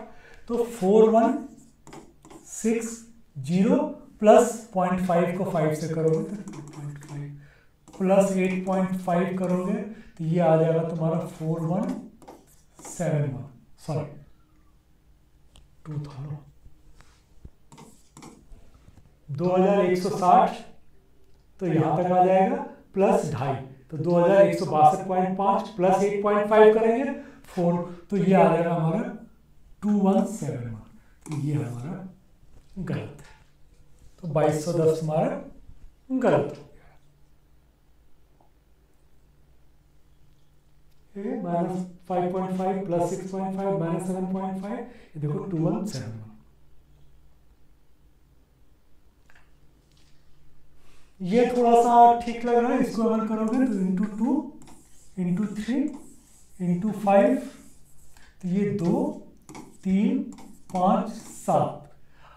तो 4160 प्लस 0.5 को 5 से करोगे तो 2.5 प्लस 8.5 करोगे तो ये आ जाएगा तुम्हारा 4171, सॉरी 2160 तो यहाँ तक आ जाएगा प्लस 2.5, तो 2162.5 प्लस 8.5 करेंगे 4, तो ये आ जाएगा हमारा 2171, तो ये हमारा गलत है। तो 2210 हमारा गलत हो गया। माइनस 5.5 प्लस 6.5 माइनस 7.5, ये देखो 2171। ये थोड़ा सा ठीक लग रहा है, इसको अगर करोगे तो इंटू 2 इंटू 3 इंटू 5, तो ये 2 3 5 7।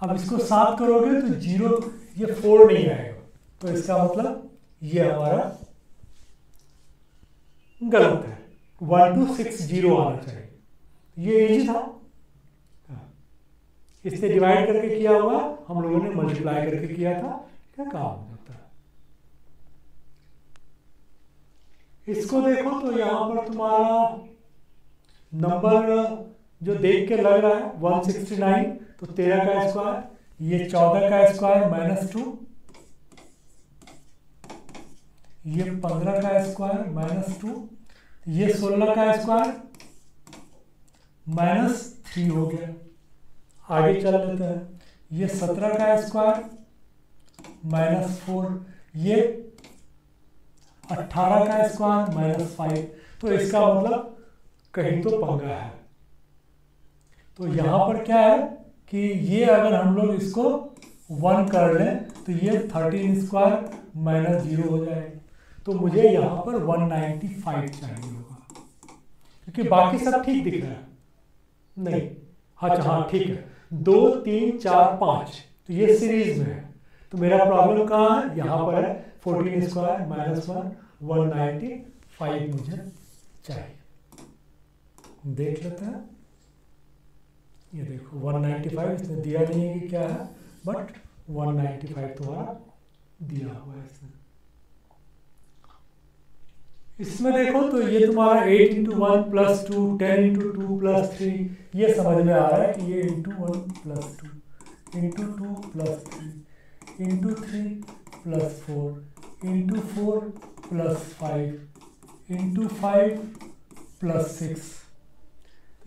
अब इसको 7 करोगे तो 0, ये 4 नहीं आएगा, तो इसका मतलब ये हमारा गलत है। 1260 आना चाहिए, ये इजी था, इससे डिवाइड करके किया हुआ, हम लोगों ने मल्टीप्लाई करके किया था, क्या काम हो जाता है। इसको देखो तो यहाँ पर तुम्हारा नंबर जो देख के लग रहा है 169, तो 13 का स्क्वायर, ये 14 का स्क्वायर माइनस 2, ये 15 का स्क्वायर माइनस 2, ये 16 का स्क्वायर माइनस 3 हो गया। आगे चल लेते हैं, ये 17 का स्क्वायर माइनस 4, ये 18 का स्क्वायर माइनस 5, तो इसका मतलब कहीं तो पंगा है। तो यहाँ पर क्या है कि ये अगर हम लोग इसको 1 कर लें तो ये 13 स्क्वायर माइनस 0 हो जाएगा, तो मुझे यहाँ पर 195 चाहिए होगा, क्योंकि बाकी सब ठीक दिख रहा है। नहीं, हाँ ठीक है, 2 3 4 5, तो ये सीरीज में है, तो मेरा प्रॉब्लम कहाँ है, यहाँ पर है 14 स्क्वायर माइनस 1, 195 मुझे चाहिए। देख लेते हैं, ये देखो 195 इसने दिया नहीं है कि क्या है, बट 195 तुम्हारा दिया हुआ है इसने। इसमें देखो तो ये तुम्हारा 8 इंटू 1 प्लस 2, 10 इंटू 2 प्लस 3, ये समझ में आ रहा है कि ये into 1 plus 2 into 2 plus 3 into 3 plus 4 into 4 plus 5 into 5 plus 6।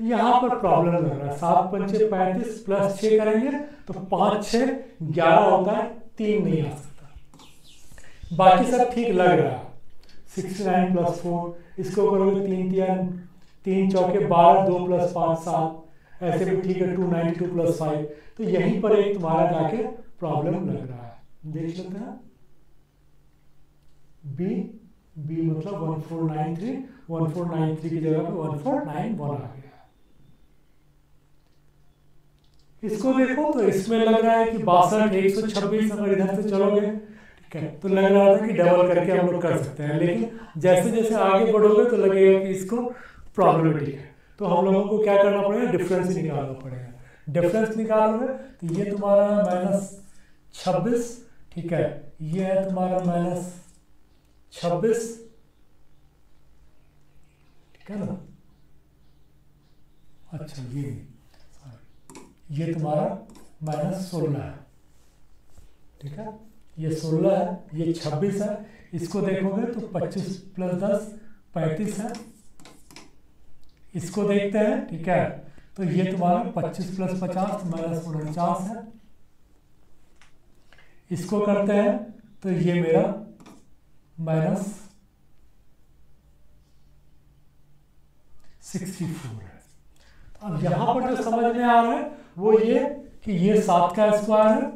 यहाँ पर प्रॉब्लम लग रहा है, 7 पंचे 35 प्लस 6 करेंगे तो 5 6 11 होता है, 3 नहीं आ सकता। बाकी सब ठीक लग रहा है, 69 प्लस 4, इसको करोगे 3 चौके 12, 2 प्लस 5 7, ऐसे भी ठीक है, 292 प्लस 5, तो यहीं पर एक तुम्हारा जाके प्रॉब्लम लग रहा है। देख लेते हैं, बी मतलब 1493, 1493 की जगह पे 1491 आ गया। इसको देखो तो इसमें लग रहा है कि 62 126, अगर इधर से चलोगे ठीक है, तो लग रहा था कि डबल करके हम लोग कर सकते हैं, लेकिन जैसे जैसे आगे बढ़ोगे तो लगेगा कि इसको प्रॉब्लमेटिक है, तो हम लोगों को क्या करना पड़ेगा, डिफरेंस निकालना पड़ेगा। डिफरेंस निकालोगे तो ये तुम्हारा माइनस 26, ठीक है, ये है तुम्हारा माइनस 26, ठीक है ना, अच्छा ये तुम्हारा माइनस 16 है, ठीक है, ये 16 है, ये 26 है, इसको देखोगे तो 25 प्लस 10 35 है, इसको देखते हैं, ठीक है, तो ये तुम्हारा 25 प्लस 50 माइनस 49 है, इसको करते हैं तो ये मेरा माइनस 64 है। अब यहाँ पर जो समझ में आ रहा है वो ये कि ये 7 का स्क्वायर है,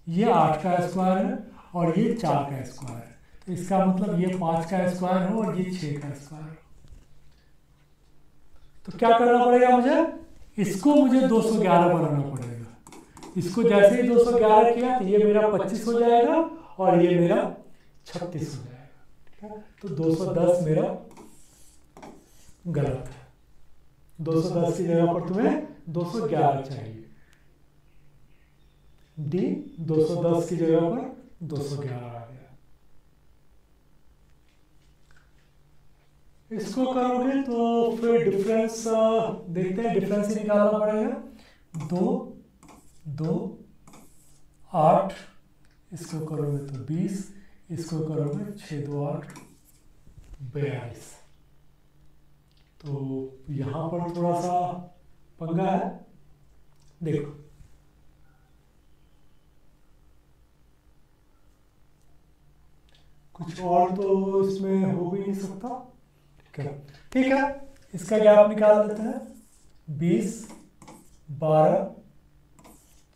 ये 8 का स्क्वायर है और ये 4 का स्क्वायर है, तो इसका मतलब ये 5 का स्क्वायर है और ये 6 का स्क्वायर है। तो क्या करना पड़ेगा मुझे, इसको मुझे 211 बनाना पड़ेगा। इसको जैसे ही 211 किया तो ये मेरा 25 हो जाएगा और ये मेरा 36 हो जाएगा, ठीक है, तो 210 मेरा गलत है। 210 की जगह पर तुम्हें 211 चाहिए, डी 210 की जगह पर 211 आ गया। इसको करोगे तो फिर डिफरेंस देखते हैं, डिफरेंस ही निकालना पड़ेगा। 2 2 8, इसको करोगे तो 20 इसको करोगे 6 2 8 42। तो यहाँ पर थोड़ा सा पंगा है, देखो कुछ और तो इसमें हो भी नहीं सकता। ठीक है, इसका गैप निकाल लेते हैं। 20 12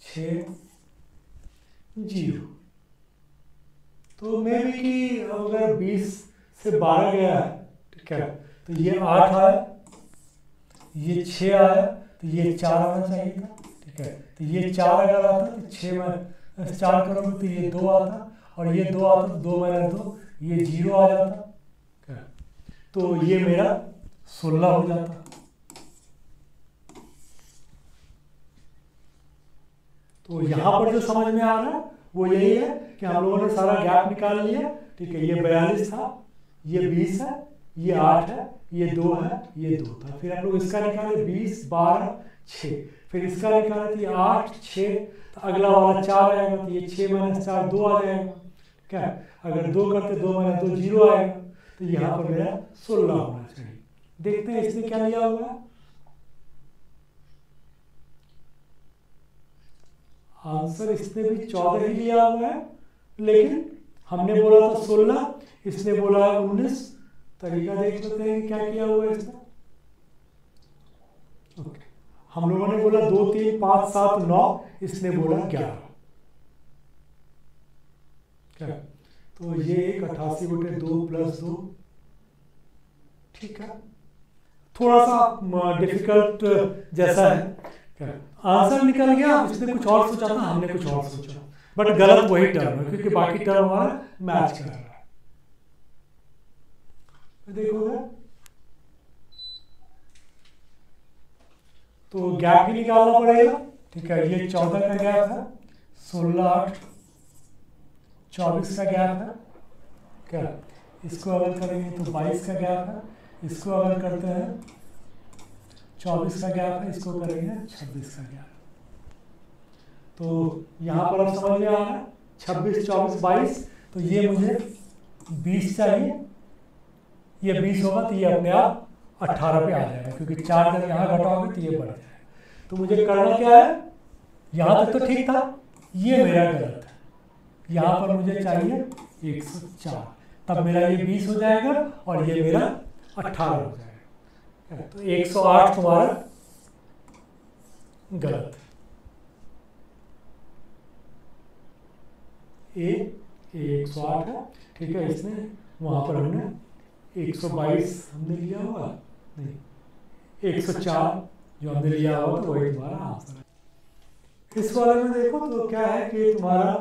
6 0। तो मे भी कि अगर 20 से 12 गया है, ठीक है, तो ये 8 आया, ये 6 आया, तो ये 4 आना चाहिए था। ठीक है, तो ये 4 अगर आता तो 6 में 4 करोगे तो ये 2 आता, और ये 2 आता तो 2 में 2 ये 0 आ जाता, तो ये मेरा 16 हो जाता। तो यहाँ पर जो समझ में आ रहा है वो यही है कि हम लोगों ने सारा गैप निकाल लिया। ठीक है, ये 42 था, ये 20 है, ये 8 है, ये 2 है, ये 2 था। फिर हम लोग इसका निकाले 20 12 6, फिर इसका निकाले तो ये 8 6, तो अगला वाला 4 आएगा, तो ये 6 - 4 2 आ जाएगा। क्या, अगर 2 करते 2 - 2 0 आएगा, तो यहाँ पर मेरा 16 होना चाहिए। देखते हैं इसने क्या लिया हुआ है। आंसर इसने भी 14 ही लिया हुआ है, लेकिन हमने बोला था 16, इसने बोला है 19। तरीका देख लेते हैं क्या किया हुआ है इसने। ओके, हम लोगों ने बोला 2 3 5 7 9, इसने बोला 11। क्या, तो ये 88/2 + 2। ठीक है, थोड़ा सा डिफिकल्ट जैसा है। आंसर निकल गया, उसने कुछ और सोचा था, हमने कुछ और सोचा, बट गलत वही टर्म है, क्योंकि बाकी टर्म हमारा मैच कर रहा है। देखोगे तो गैप भी निकालना पड़ेगा। ठीक है, ये 14 का गैप है, 16 8 24 का गैप है। क्या, इसको अगर करेंगे तो 22 का गैप है, इसको अगर करते हैं 24 का गैप है, इसको करेंगे 26 का गैप। तो यहाँ पर अब समझ में आ रहा है 26 24 22, तो ये मुझे 20 चाहिए, ये 20 होगा तो ये अपने आप 18 पे आ जाएगा, क्योंकि 4 जब यहाँ घटाओगे तो ये बढ़ जाएगा। तो मुझे करना क्या है, यहाँ तक तो ठीक था, ये मेरा गलत है। यहाँ पर मुझे चाहिए 104, तब मेरा ये 20 हो जाएगा और ये मेरा 18 हो जाएगा। तो 108 तुम्हारा गलत है। ए 108 है। ठीक है, इसमें वहाँ पर हमने 122 हमने लिया हुआ, नहीं 104 जो हमने लिया हुआ, तो वही तुम्हारा आंसर है। इस वाले में देखो तो क्या है कि तुम्हारा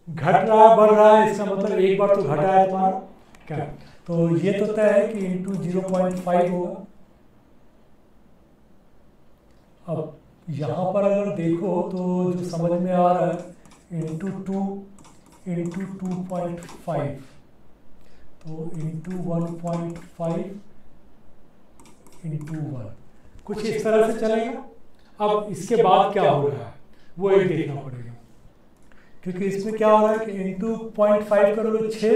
घट रहा है बढ़ रहा है, इसका मतलब एक बार तो घटा है तुम्हारा। क्या, तो ये तो तय है कि इंटू 0.5 होगा। अब यहाँ पर अगर देखो तो जो समझ में आ रहा है इंटू 2 इंटू 2.5, तो इंटू 1.5 इंटू 1, कुछ इस तरह से चलेगा। अब इसके बाद क्या हो रहा है वो एक देखना पड़ेगा, क्योंकि इसमें क्या हो रहा है कि इंटू 0.5 करोगे 6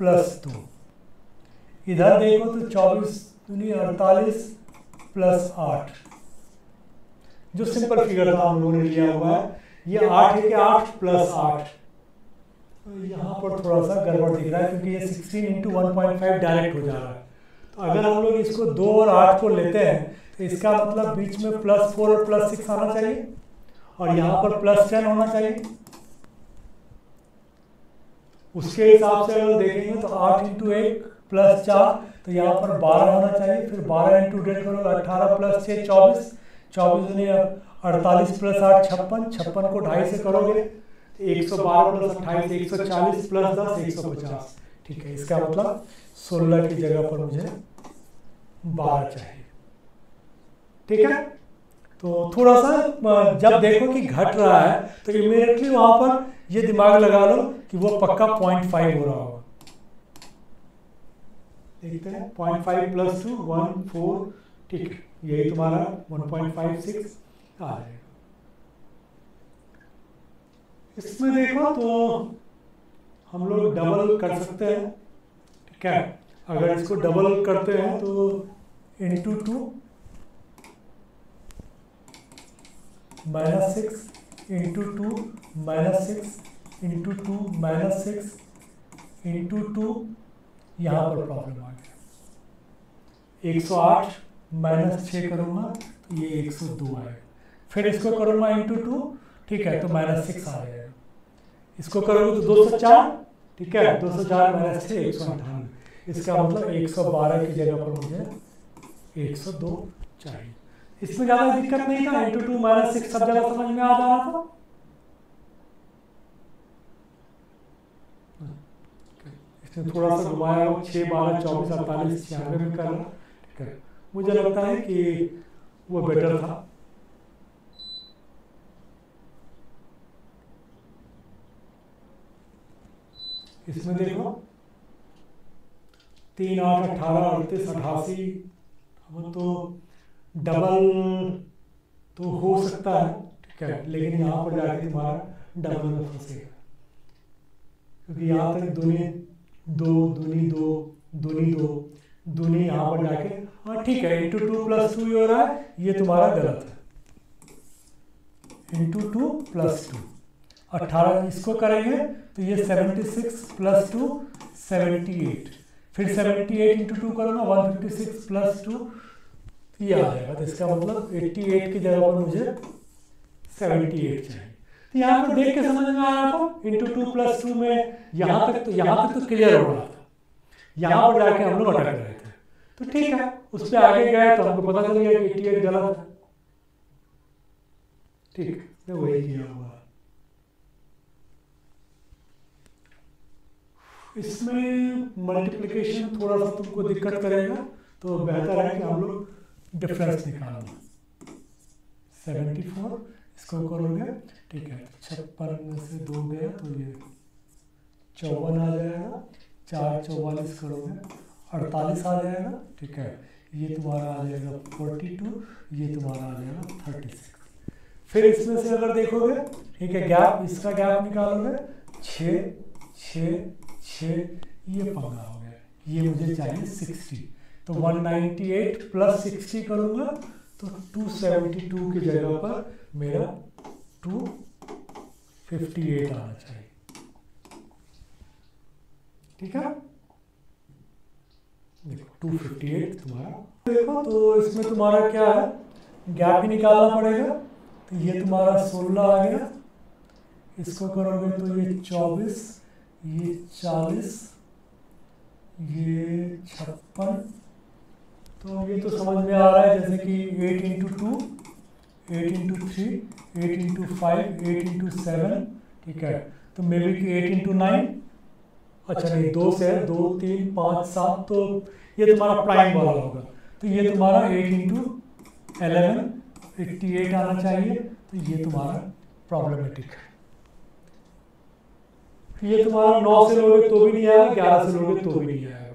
+ 2, इधर देखो तो 24 दूनी 48 + 8, जो सिंपल फिगर था हम लोगों ने लिया हुआ है। ये 8 है कि 8 + 8, तो यहाँ पर थोड़ा सा गड़बड़ दिख रहा है, क्योंकि ये 16 इंटू 1.5 डायरेक्ट हो जा रहा है। तो अगर हम लोग इसको 2 और 8 को लेते हैं तो इसका मतलब बीच में +4 और +6 आना चाहिए, और यहाँ पर +10 होना चाहिए। उसके हिसाब से अगर देखेंगे तो 8 इंटू 1 + 4, तो यहाँ पर 12 होना चाहिए। फिर 12 इंटू 1.5 करोगे 18 + 6 24, 24 दूनी 48 + 8 56, 56 को 2.5 से करोगे 112 + 28 140 + 10 150। ठीक है, इसका मतलब 16 की जगह पर मुझे 12 चाहिए। ठीक है, तो थोड़ा सा जब देखो कि घट रहा है तो इमीडिएटली वहां पर ये दिमाग लगा लो कि वो पक्का 0.5 हो रहा होगा। देखते हैं 0.5 + 2 1 4, ठीक है, यही तुम्हारा 1.56 आ जाएगा। इसमें देखो तो हम लोग डबल कर सकते हैं, ठीक है। अगर इसको डबल करते हैं तो इंटू 2 -6 इंटू 2 -6 इंटू 2 -6 इंटू 2, यहाँ पर प्रॉब्लम आ गया। 108 -6 करूँगा तो ये 102 आएगा। फिर इसको करूँगा इंटू 2, ठीक है, तो -6 आ जाएगा। इसको करोगे तो 204, ठीक है, 204 -6 198। इसका मतलब 112 की जगह पर मुझे 102 चाहिए। इसमें ज़्यादा दिक्कत नहीं था, इंटू 2 -6 सब जगह समझ में आ जा रहा था। इसमें थोड़ा सा घुमाया हो, 6 12 24 48 96 में करना, ठीक है। मुझे लगता है कि वो बेटर था। इसमें देखो 3 8 18 38 88, हम तो डबल तो हो सकता है, ठीक है, लेकिन यहाँ पर जाके तुम्हारा डबल में फंसेगा, क्योंकि यहाँ तक दूनी 2 दूनी 2 दूनी 2 दूनी यहाँ पर जाके, हाँ ठीक है, इंटू 2 + 2 हो रहा है, ये तुम्हारा गलत है। इंटू 2 + 2 18, इसको करेंगे तो ये 76 + 2 78, फिर 78 इंटू 2 करूँगा 156 + 2, ये आ जाएगा। तो इसका मतलब 88 की जगह पर मुझे 78 चाहिए। तो यहाँ पर देख के समझ में आ रहा था, इंटू 2 + 2 में यहाँ तक तो क्लियर हो रहा था। यहाँ पर जाके हम लोग अटक रहे थे, तो ठीक है, उस पर आगे गए तो हमको पता चल गया कि 88 गलत है, ठीक, तो वही किया हुआ। इसमें मल्टीप्लिकेशन थोड़ा सा तुमको दिक्कत करेगा, तो बेहतर है कि हम लोग डिफरेंस निकालना। 74 इसको करोगे, ठीक है, 56 में से 2 गया तो ये 54 आ जाएगा। 4 44 करोगे 48 आ जाएगा, ठीक है, ये तुम्हारा आ जाएगा 42, ये तुम्हारा आ जाएगा 36। फिर इसमें से अगर देखोगे, ठीक है, गैप, इसका गैप निकालोगे 6 6 6, ये पंगा हो गया, ये मुझे चाहिए 60, तो 198 + 60 करूँगा तो 272 की जगह पर मेरा 258 आना चाहिए, ठीक है। देखो 258 तुम्हारा, देखो तो इसमें तुम्हारा क्या है, गैप ही निकालना पड़ेगा। तो ये तुम्हारा 16 आ गया, इसको करोगे तो ये 24, ये 40, ये 56, तो ये तो समझ में आ रहा है जैसे कि 8 × 2 8 × 3 8 × 5 8 × 7, ठीक है, तो मे बी कि 8 × 9, अच्छा नहीं 2 से 2 3 5 7, तो ये तुम्हारा प्राइम वाला होगा। तो ये तुम्हारा 8 × 11 88 आना चाहिए, तो ये तुम्हारा प्रॉब्लमेटिक है। ये तुम्हारा 9 से लोगे तो भी नहीं आएगा, 11 से लोगे तो भी नहीं आएगा,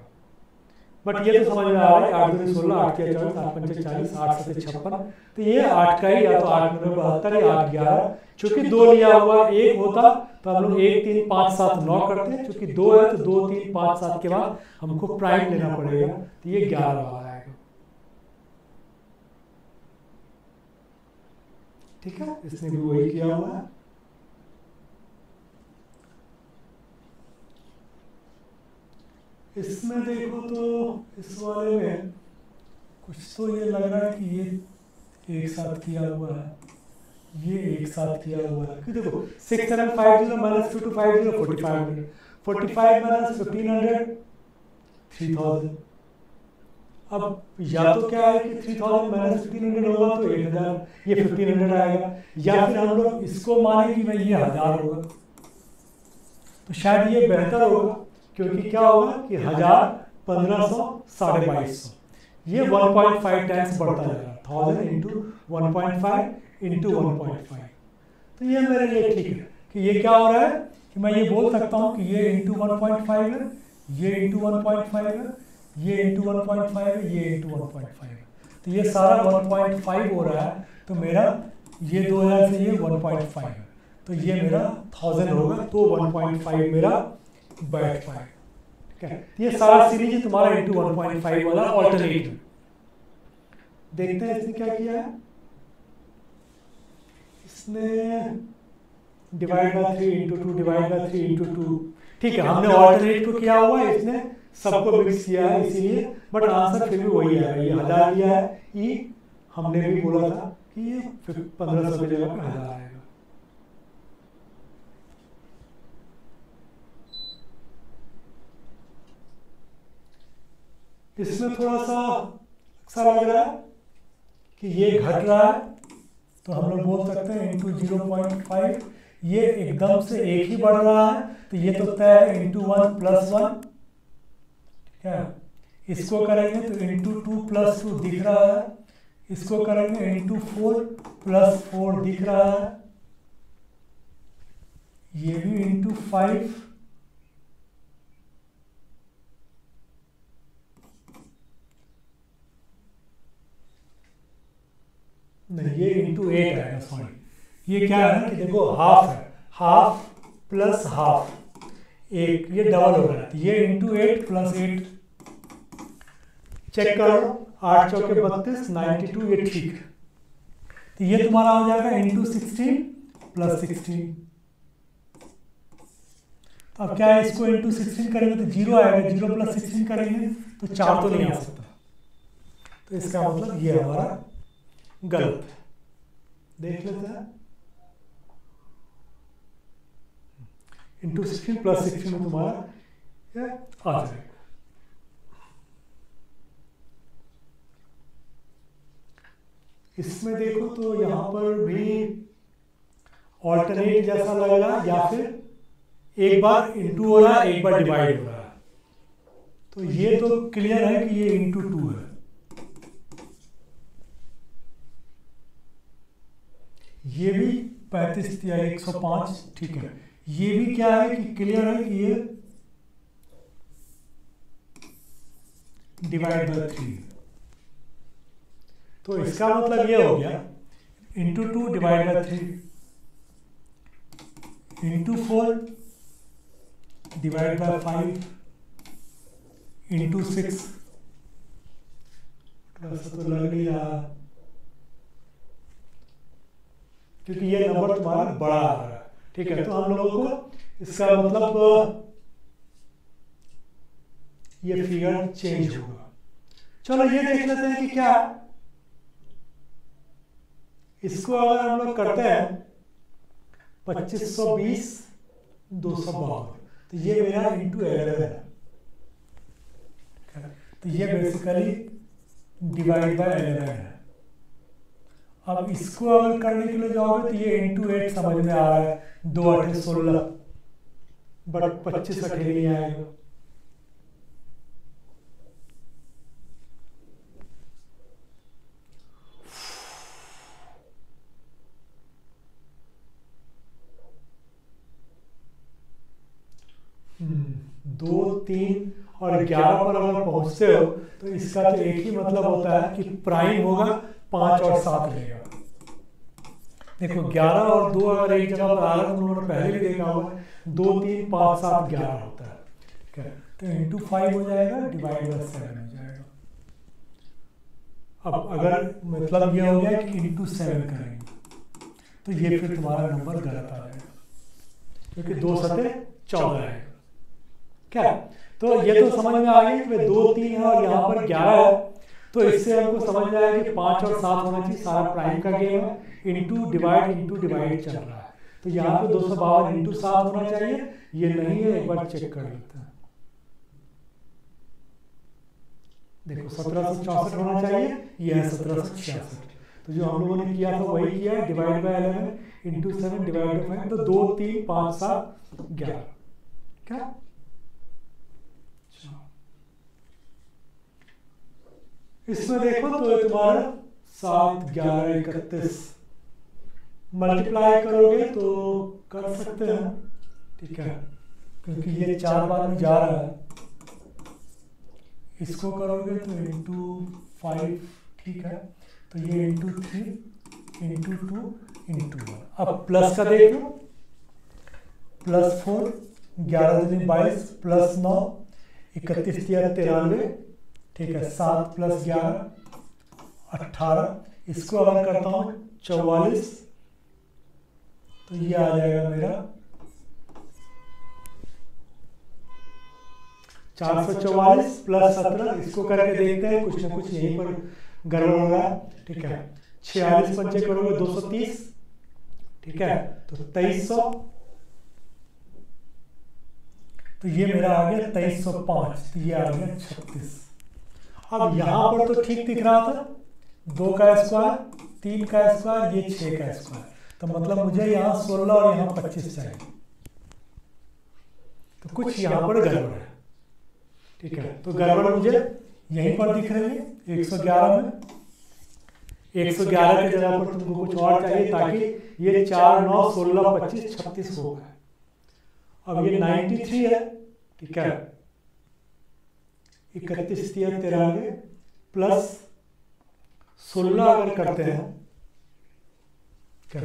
बट ये तो समझ में आ रहा है। 8 दूनी 16 8 के 24 8 पंचे 40 8 7 56, तो ये 8 का ही, या तो 8 9 72 या 8 11, चूंकि 2 लिया हुआ 1 होता तो हम लोग 1 3 5 7 9 करते हैं, चूंकि 2 है तो 2 3 5 7 के बाद हमको प्राइम लेना पड़ेगा, तो ये 11 वाला आएगा, ठीक है। इसने भी वही किया हुआ है। इसमें देखो तो इस वाले में कुछ तो ये लग रहा है कि ये एक साथ किया हुआ है, ये एक साथ किया हुआ है, कि देखो 6750 - 2250 4500 45 - 1500 3000। अब या तो क्या है कि 3000 - 1500 होगा तो 1000, ये 1500 आएगा, या फिर हम लोग इसको माने कि भाई ये 1000 होगा, तो शायद ये बेहतर होगा, क्योंकि क्या होगा कि 1000 1500 2250, ये 1.5 टाइम्स बढ़ता जा रहा है, 1000 × 1.5 × 1.5, तो ये मेरे लिए ठीक है कि ये क्या हो रहा है कि मैं ये बोल सकता हूँ कि ये × 1.5 है, ये × 1.5 है, ये × 1.5 है, ये × 1.5 है, तो ये सारा 1.5 हो रहा है, तो मेरा ये 2000 से ये 1.5 है, तो ये मेरा 1000 होगा, तो 1.5 मेरा बैठ पाए। ठीक है, ये सारा सीरीज तुम्हारा इंटू 1.5 वाला ऑल्टरनेट में। देखते हैं इसने क्या किया है। इसने divide by 3 into 2 divide by 3 into 2। ठीक है, हमने ऑल्टरनेट को किया हुआ है, इसने सबको मिक्स किया है इसीलिए, बट आंसर फिर भी वही है। ये 1000 लिया है। ई हमने भी बोला था कि ये 1500 की जगह पे 1000 आएगा। इसमें थोड़ा सा अच्छा लग रहा है कि ये घट रहा है, तो हम लोग बोल सकते हैं इंटू 0.5। ये एकदम से एक ही बढ़ रहा है, तो ये तो तय है इंटू 1 प्लस 1। ठीक है, इसको करेंगे तो इंटू 2 प्लस 2 दिख रहा है, इसको करेंगे इंटू 4 प्लस 4 दिख रहा है, ये भी इंटू 5 नहीं, ये इंटू 8 है। सॉरी, ये क्या है ना कि देखो हाफ है, हाफ प्लस हाफ एक, ये डबल हो रहा है, ये इंटू 8 प्लस 8। चेक करो, 8 चौके 32, 92, ये ठीक है। तो ये तुम्हारा हो जाएगा इंटू 16 प्लस 16। तो अब क्या है, इसको इंटू 16 करेंगे तो 0 आएगा, 0 प्लस 16 करेंगे तो 4 तो नहीं आ सकता। तो इसका मतलब ये हमारा गलत है। देख लेते हैं, इंटू 16 प्लस 16 में तुम्हारा ये आ जाएगा। इसमें देखो तो यहाँ पर भी ऑल्टरनेट जैसा लग रहा है, या फिर एक बार इंटू हो रहा है, एक बार डिवाइड हो रहा है। तो ये तो क्लियर है कि ये इंटू 2 है। ये भी 35 या 105, ठीक है। ये भी क्या है कि क्लियर है कि ये डिवाइड बाय 3। तो इसका मतलब ये हो गया into 2 divide by 3 into 4 divide by 5 into 6। ऐसा तो लग नहीं रहा क्योंकि ये नंबर तुम्हारा बड़ा आ रहा है। ठीक है, तो हम लोगों को इसका मतलब ये फिगर चेंज होगा। चलो ये देख लेते हैं कि क्या है। इसको अगर हम लोग करते हैं 2520 252, तो ये मेरा इंटू 11 है। तो ये बेसिकली डिवाइड बाय 11 है। अब इसको अगर करने के लिए जाओगे तो ये इंटू 8 समझ में आ रहा है, 2 8 16, बट 25 8 नहीं आएगा। दो 3 और 11 पर अगर पहुंचते हो तो इसका तो एक ही मतलब होता है कि प्राइम होगा 5 और 7 लेगा। देखो 11 और 2 अगर एक जगह पर आ रहा है, तुम लोगों ने पहले भी देखा होगा, 2 3 5 7 11 होता है। ठीक है, तो इंटू 5 हो जाएगा, डिवाइड बाय 7 हो जाएगा। अब अगर मतलब ये हो गया कि इंटू 7 करेंगे तो ये फिर तुम्हारा नंबर गलत आ जाएगा, क्योंकि 2 7 14 आएगा। क्या, तो ये तो समझ में आ गया कि 2 3 है और यहाँ पर 11 है। तो इससे हमको समझ में आया कि 5 और 7 होना चाहिए, सारा प्राइम का गेम है। इंटू डिवाइड चल रहा है, तो यहाँ पे 252 इंटू 7 होना चाहिए। ये नहीं है, एक बार चेक कर लेते हैं। देखो 1764 होना चाहिए, ये है 1766। तो जो हम लोगों ने किया था वही किया है, divide by 11 into 7 divide by 5। तो 2 3 5 7 11। क्या, इसमें देखो तो तुम्हारा 7 11 31 मल्टीप्लाई करोगे तो कर सकते हैं। ठीक है, क्योंकि ये 4 बार में जा रहा है, इसको करोगे तो इंटू 5। ठीक है, तो ये इंटू 3 इंटू 2 इंटू 1। अब प्लस का देख लो, +4 11 दूनी 22 प्लस 9, 31 तिया 93, ठीक है, 7 प्लस 11 18, इसको अगर करता हूँ 44, तो ये आ जाएगा मेरा 444 प्लस 17, इसको करके देखते हैं, कुछ ना कुछ यहीं पर गड़बड़ हो रहा है, ठीक है। 46 पंचे करोगे 230, ठीक है, तो 2300, तो ये मेरा आ गया 2305, तो ये आ गया 36। अब यहां पर तो ठीक दिख रहा था, 2 का स्क्वायर, 3 का स्क्वायर, ये 6 का स्क्वायर, तो मतलब मुझे यहाँ 16 और यहाँ 25 चाहिए, तो कुछ यहाँ पर गड़बड़ है, ठीक है। तो गड़बड़ मुझे यहीं पर दिख रही है 111 में, 111 की जगह पर तुमको कुछ और चाहिए, ताकि ये 4 9 16 25 36 हो गए। अब ये 93 है, ठीक है, 31 तिया 93 प्लस 16 अगर करते हैं, क्या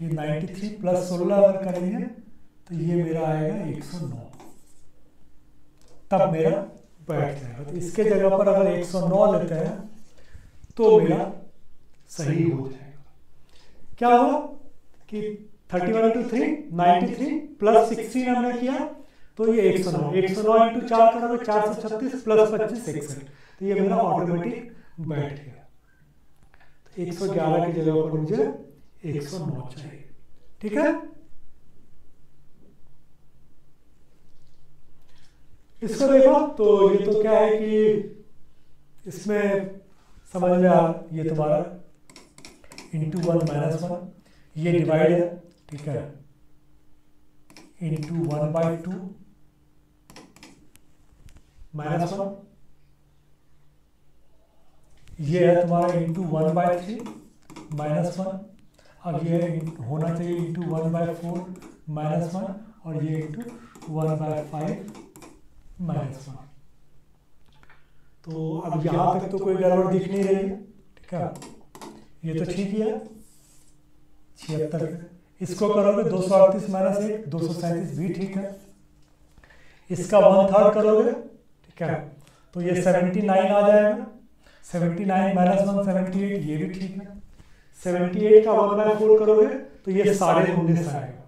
ये 93 प्लस 16 अगर करेंगे तो ये मेरा आएगा 109, तब मेरा बैठ जाएगा। तो इसके जगह पर अगर 109 लेते हैं तो मेरा सही हो जाएगा। क्या हुआ कि 31 to 3 93 प्लस 16 हमने किया, तो ये 109 इंटू 4 करोगे 436 प्लस 25 61, तो ये मेरा ऑटोमेटिक बैठ गया। तो 111 की जगह पर मुझे 109 चाहिए, ठीक है। इसको देखो तो ये तो क्या है कि इसमें समझ में आ, ये तुम्हारा इंटू 1 माइनस 1, ये डिवाइड है, ठीक है, इंटू 1/2 माइनस 1, ये है तुम्हारा इंटू 1/3 माइनस 1, अब ये होना चाहिए इंटू 1/4 माइनस 1, और ये इंटू 1/5 माइनस 1। तो अब यहाँ तक तो कोई गड़बड़ दिख नहीं रही है, ठीक है, ये तो ठीक ही है 76। इसको करोगे 238 माइनस 1 237 भी ठीक है। इसका 1/3 करोगे, ठीक है, तो ये 79 आ जाएगा, 79 माइनस 1 78, ये भी ठीक है। 78 का 1/4 करोगे तो ये 19.5 आएगा,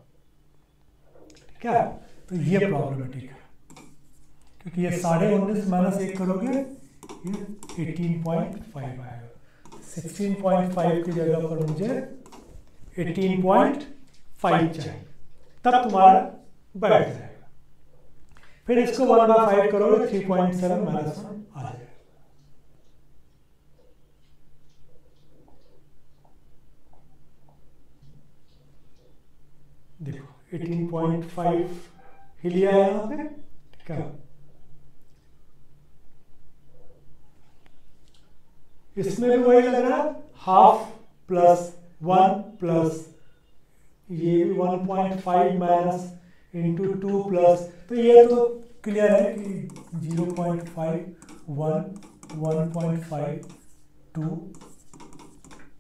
ठीक है। तो ये प्रॉब्लमेटिक है, क्योंकि ये 19.5 माइनस 1 करोगे ये 18.5 आएगा। 16.5 की जगह पर मुझे 18.5 चाहिए, तब तुम्हारा बैठ जाएगा। फिर इसको 1/5 करोगे 3.7 माइनस 1 आ जाएगा। देखो 18.5 ही लिया है यहाँ पे, ठीक है। इसमें भी वही लग रहा है, हाफ प्लस 1 प्लस ये भी 1.5 माइनस इंटू 2 प्लस, तो ये तो क्लियर है कि 0.5 1 1.5 2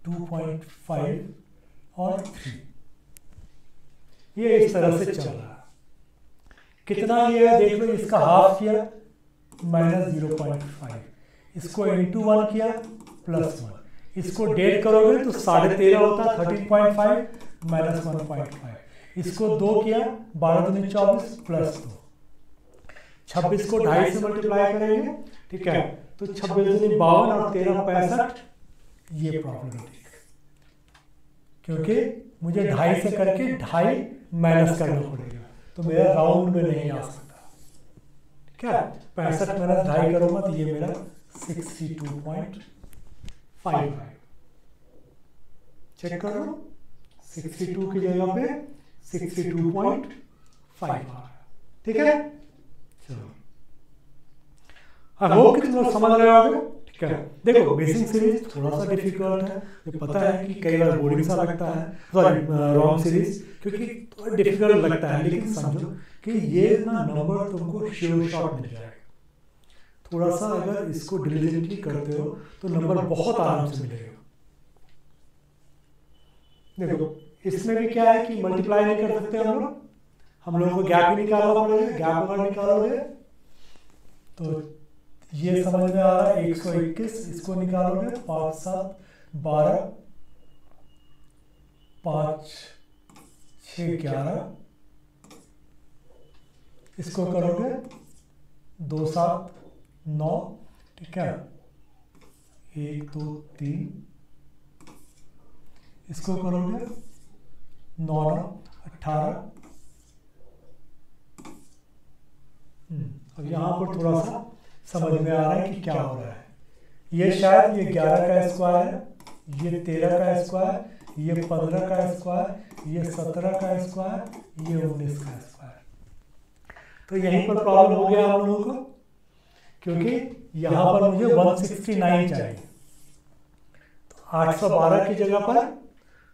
2.5 और 3, ये इस तरह से चल रहा है। कितना ये है देख लो, इसका हाफ किया माइनस 0.5, इसको इंटू 1 किया प्लस 1, इसको 1.5 करोगे तो 13.5 होता है 13.5 माइनस 1.5, इसको 2 किया 12 दूनी 24 प्लस 2, 26 को 2.5 से मल्टीप्लाई करेंगे, ठीक है, तो 26 दूनी 52 और 13 65, ये प्रॉब्लमेटिक, क्योंकि मुझे 2.5 से करके 2.5 माइनस करना पड़ेगा, तो मेरा राउंड में नहीं आ सकता, ठीक है। 65 माइनस 2.5 करूंगा तो ये मेरा 62.5 है। चेक करो, 62 की जगह पे 62.5 आ रहा है, ठीक है। चलो, आई होप कि तुम लोग समझ रहे होगे, ठीक है। देखो बेसिक सीरीज थोड़ा सा डिफिकल्ट है, ये पता है कि कई बार बोरिंग सा लगता है, सॉरी रॉन्ग सीरीज, क्योंकि थोड़ा डिफिकल्ट लगता है, लेकिन समझो कि ये ना नंबर तुमको श्योर शॉट मिल जाएगा। थोड़ा सा अगर इसको डिलीजेंटली करते हो तो नंबर बहुत आराम से मिलेगा। देखो इसमें भी क्या है कि मल्टीप्लाई नहीं कर सकते हम लोग, हम लोगों को गैप ही निकालना पड़ेगा। गैप अगर निकालोगे तो ये समझ में आ रहा है 121, इसको निकालोगे 5 7 12 5 6 11, इसको करोगे 2 7 9, ठीक है, 1 2 3, इसको करोगे 9 9 18। अब यहाँ पर थोड़ा सा समझ में आ रहा है कि क्या हो रहा है। ये शायद ये 11 का स्क्वायर है, ये 13 का स्क्वायर, ये 15 का स्क्वायर, ये 17 का स्क्वायर, ये 19 का स्क्वायर। तो यहीं पर प्रॉब्लम हो गया हम लोगों को, क्योंकि यहाँ पर मुझे 169 चाहिए, तो 812 की जगह पर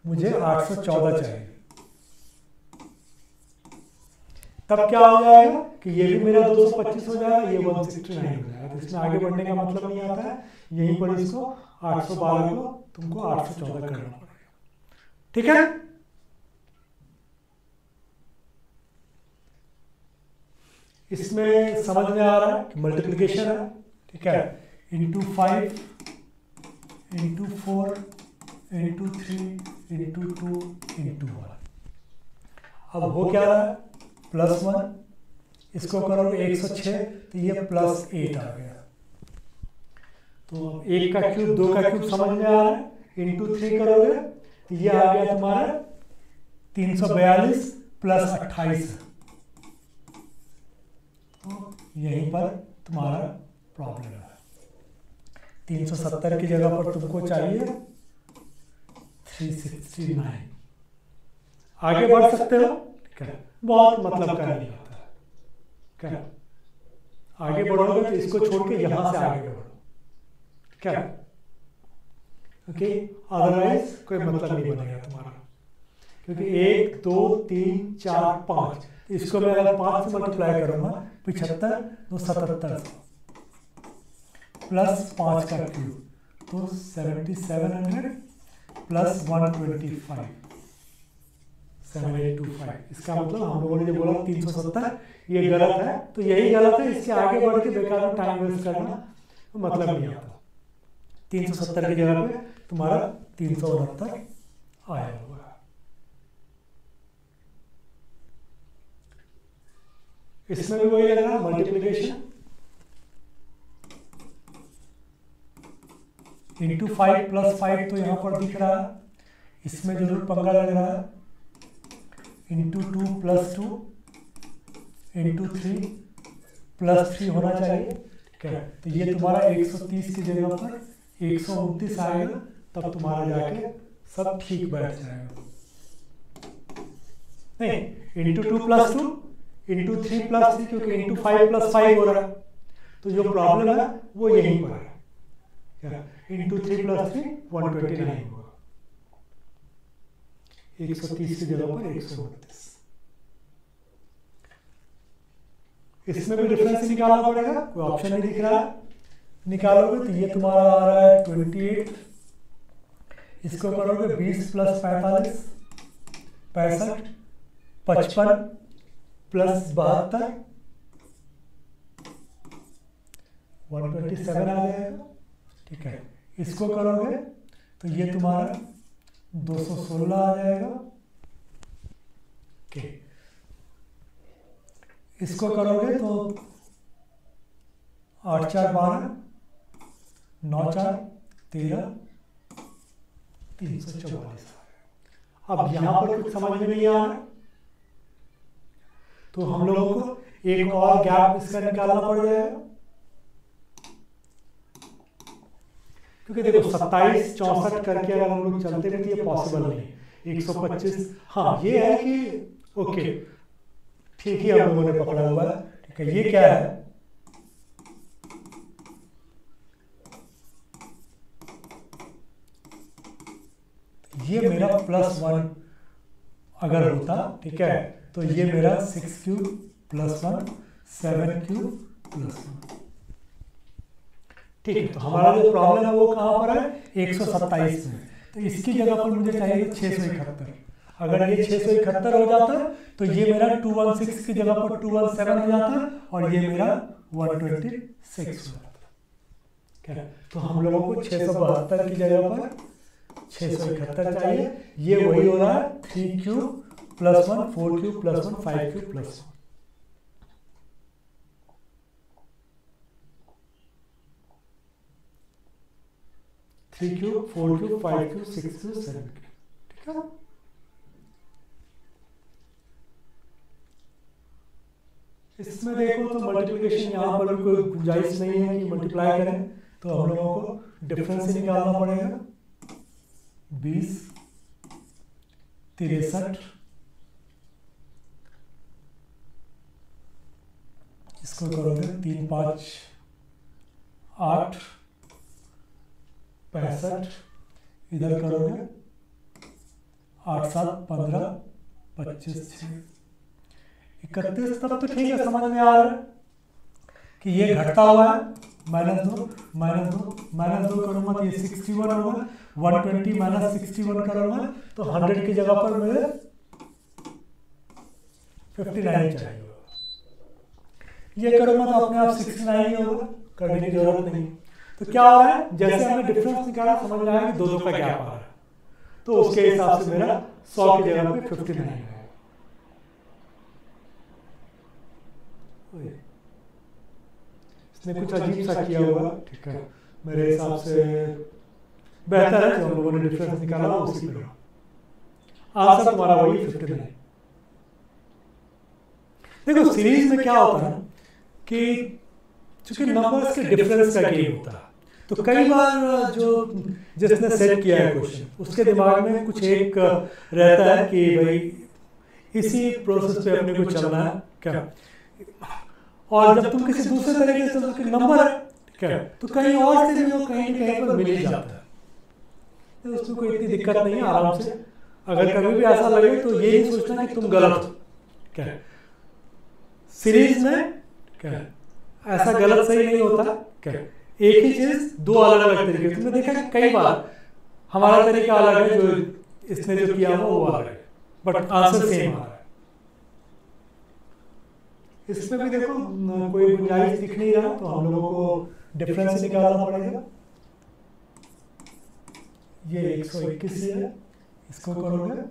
मुझे 814 चाहिए। तब क्या हो जाएगा कि ये भी मेरा 225 हो जाएगा, ये 169 हो जाएगा। तो इसमें आगे बढ़ने का मतलब नहीं आता है। यहीं पर इसको 812 को तुमको 814 करना पड़ेगा, ठीक है। इसमें समझ में आ रहा है कि मल्टीप्लिकेशन है, ठीक है, into 5 into 4 into 3 into 2 into 1। अब हो क्या रहा है, +1, इसको करोगे 106, तो ये +8 आ गया। तो 1 का क्यूब 2 का क्यूब समझ में आ रहा है, इंटू 3 करोगे तो ये आ गया तुम्हारा 342 + 28। तो यहीं पर तुम्हारा प्रॉब्लम है। 370 की जगह पर तुमको चाहिए 369। आगे बढ़ सकते हो, ठीक है, बहुत मतलब का नहीं होता है, क्या आगे बढ़ोगे तो इसको छोड़ के यहां से आगे बढ़ो, क्या ओके, अदरवाइज कोई मतलब नहीं बनेगा तुम्हारा। क्योंकि 1 2 3 4 5, इसको मैं अगर 5 से मल्टीप्लाई करूंगा 75 तो 77 प्लस 5 का क्यूब तो 7700 प्लस 125 7825। इसका मतलब हम लोगों ने जो बोला 370 ये गलत है, तो यही गलत है। इसके आगे बढ़ के बेकार में टाइम वेस्ट करना मतलब नहीं आता। 370 की जगह पे तुम्हारा 369 आया हुआ है। इसमें भी वही लग रहा है मल्टीप्लिकेशन इंटू 5 + 5 तो यहाँ पर दिख रहा है, इसमें जरूर पंगा लग रहा है। इंटू 2 + 2 इंटू 3 + 3 होना चाहिए, ठीक है। तो ये तुम्हारा 130 की जगह पर 129 आएगा, तब तुम्हारा जाके सब ठीक बैठ जाएगा। नहीं, इंटू 2 + 2 इंटू 3 + 3, क्योंकि इंटू 5 + 5 हो रहा है, तो जो प्रॉब्लम है वो यहीं पर है। इंटू 3 + 3 129 होगा, 130 की जगह पर 129। इसमें भी डिफरेंस निकालना पड़ेगा, कोई ऑप्शन नहीं दिख रहा है। निकालोगे तो ये तुम्हारा आ रहा है 28, इसको करोगे 20 + 45 65 55 + 72 127 आ जाएगा, ठीक है। इसको करोगे तो ये तुम्हारा 216 आ जाएगा, ओके। इसको करोगे तो 8 4 12 9 4 13 344। अब यहां पर कुछ समझ में नहीं आ रहा, तो हम लोगों को एक और गैप इसका निकालना पड़ जाएगा। क्योंकि देखो 27 64 करके अगर हम लोग चलते रहे तो ये पॉसिबल नहीं। 125, हाँ ये है कि ओके ठीक ही हम लोगों ने पकड़ा हुआ है, ठीक है। ये क्या है, ये मेरा +1 अगर होता, ठीक है, तो ये मेरा 6³ + 1 7³ + 1, ठीक है। तो हमारा जो प्रॉब्लम है वो कहाँ पर है, 127 में। तो इसकी जगह पर मुझे चाहिए 671। अगर ये 671 हो जाता तो ये मेरा 216 की जगह पर 217 हो जाता और ये मेरा 126 हो जाता। क्या तो हम लोगों को 672 की जगह पर 671 चाहिए। ये वही हो रहा है 3Q + 1 4Q + 1 5Q + 1। 3Q 4Q 5Q 6Q 7Q। ठीक है, इसमें देखो तो मल्टीप्लिकेशन यहाँ पर भी कोई गुंजाइश नहीं है कि मल्टीप्लाई करें, तो हम लोगों को डिफरेंस ही निकालना पड़ेगा। 20 63 इसको करोगे 3 5 8 65 इधर करोगे 8 7 15 25 6 31। तब तो ठीक है, समझ में आ रहा है कि ये घटता हुआ है। -2 करूँगा तो ये 61 होगा। 120 - 61 करूँगा तो 100 की जगह पर मुझे 59 चाहिए। ये करूँगा तो अपने आप 69 ही होगा, करने की जरूरत नहीं। तो क्या हो रहा है, जैसे हमने डिफरेंस निकाला समझ में आया कि दो का गैप आ रहा है, तो उसके हिसाब से मेरा 100 की जगह पे 59 है। इसने कुछ अजीब सा किया हुआ, ठीक है, मेरे हिसाब से बेहतर है जो हम लोगों ने डिफरेंस निकाला उसी पे आंसर तुम्हारा वही 59। देखो सीरीज में क्या होता है कि चूंकि नंबर्स के डिफरेंस का गेम होता है, तो कई बार जो जिसने सेट किया है क्वेश्चन उसके दिमाग में कुछ एक रहता है कि भाई इसी प्रोसेस पे अपने को चलना है क्या, और जब तुम किसी दूसरे तरीके से उसके नंबर है क्या तो कहीं और से भी वो कहीं न कहीं पर मिल ही जाता है, तो उसमें कोई इतनी दिक्कत नहीं है, आराम से। अगर कभी भी ऐसा लगे तो ये नहीं सोचना कि तुम गलत हो क्या। सीरीज में क्या ऐसा गलत सही नहीं होता क्या, एक ही चीज दो अलग अलग तरीके। तुमने देखा कि कई बार हमारा तरीका अलग है, जो इसने जो किया वो अलग है, बट आंसर सेम आ रहा है। इसमें भी देखो कोई गुंजाइश दिख नहीं रहा, तो हम लोगों को डिफरेंस निकालना पड़ेगा। ये 121 है, इसको करोगे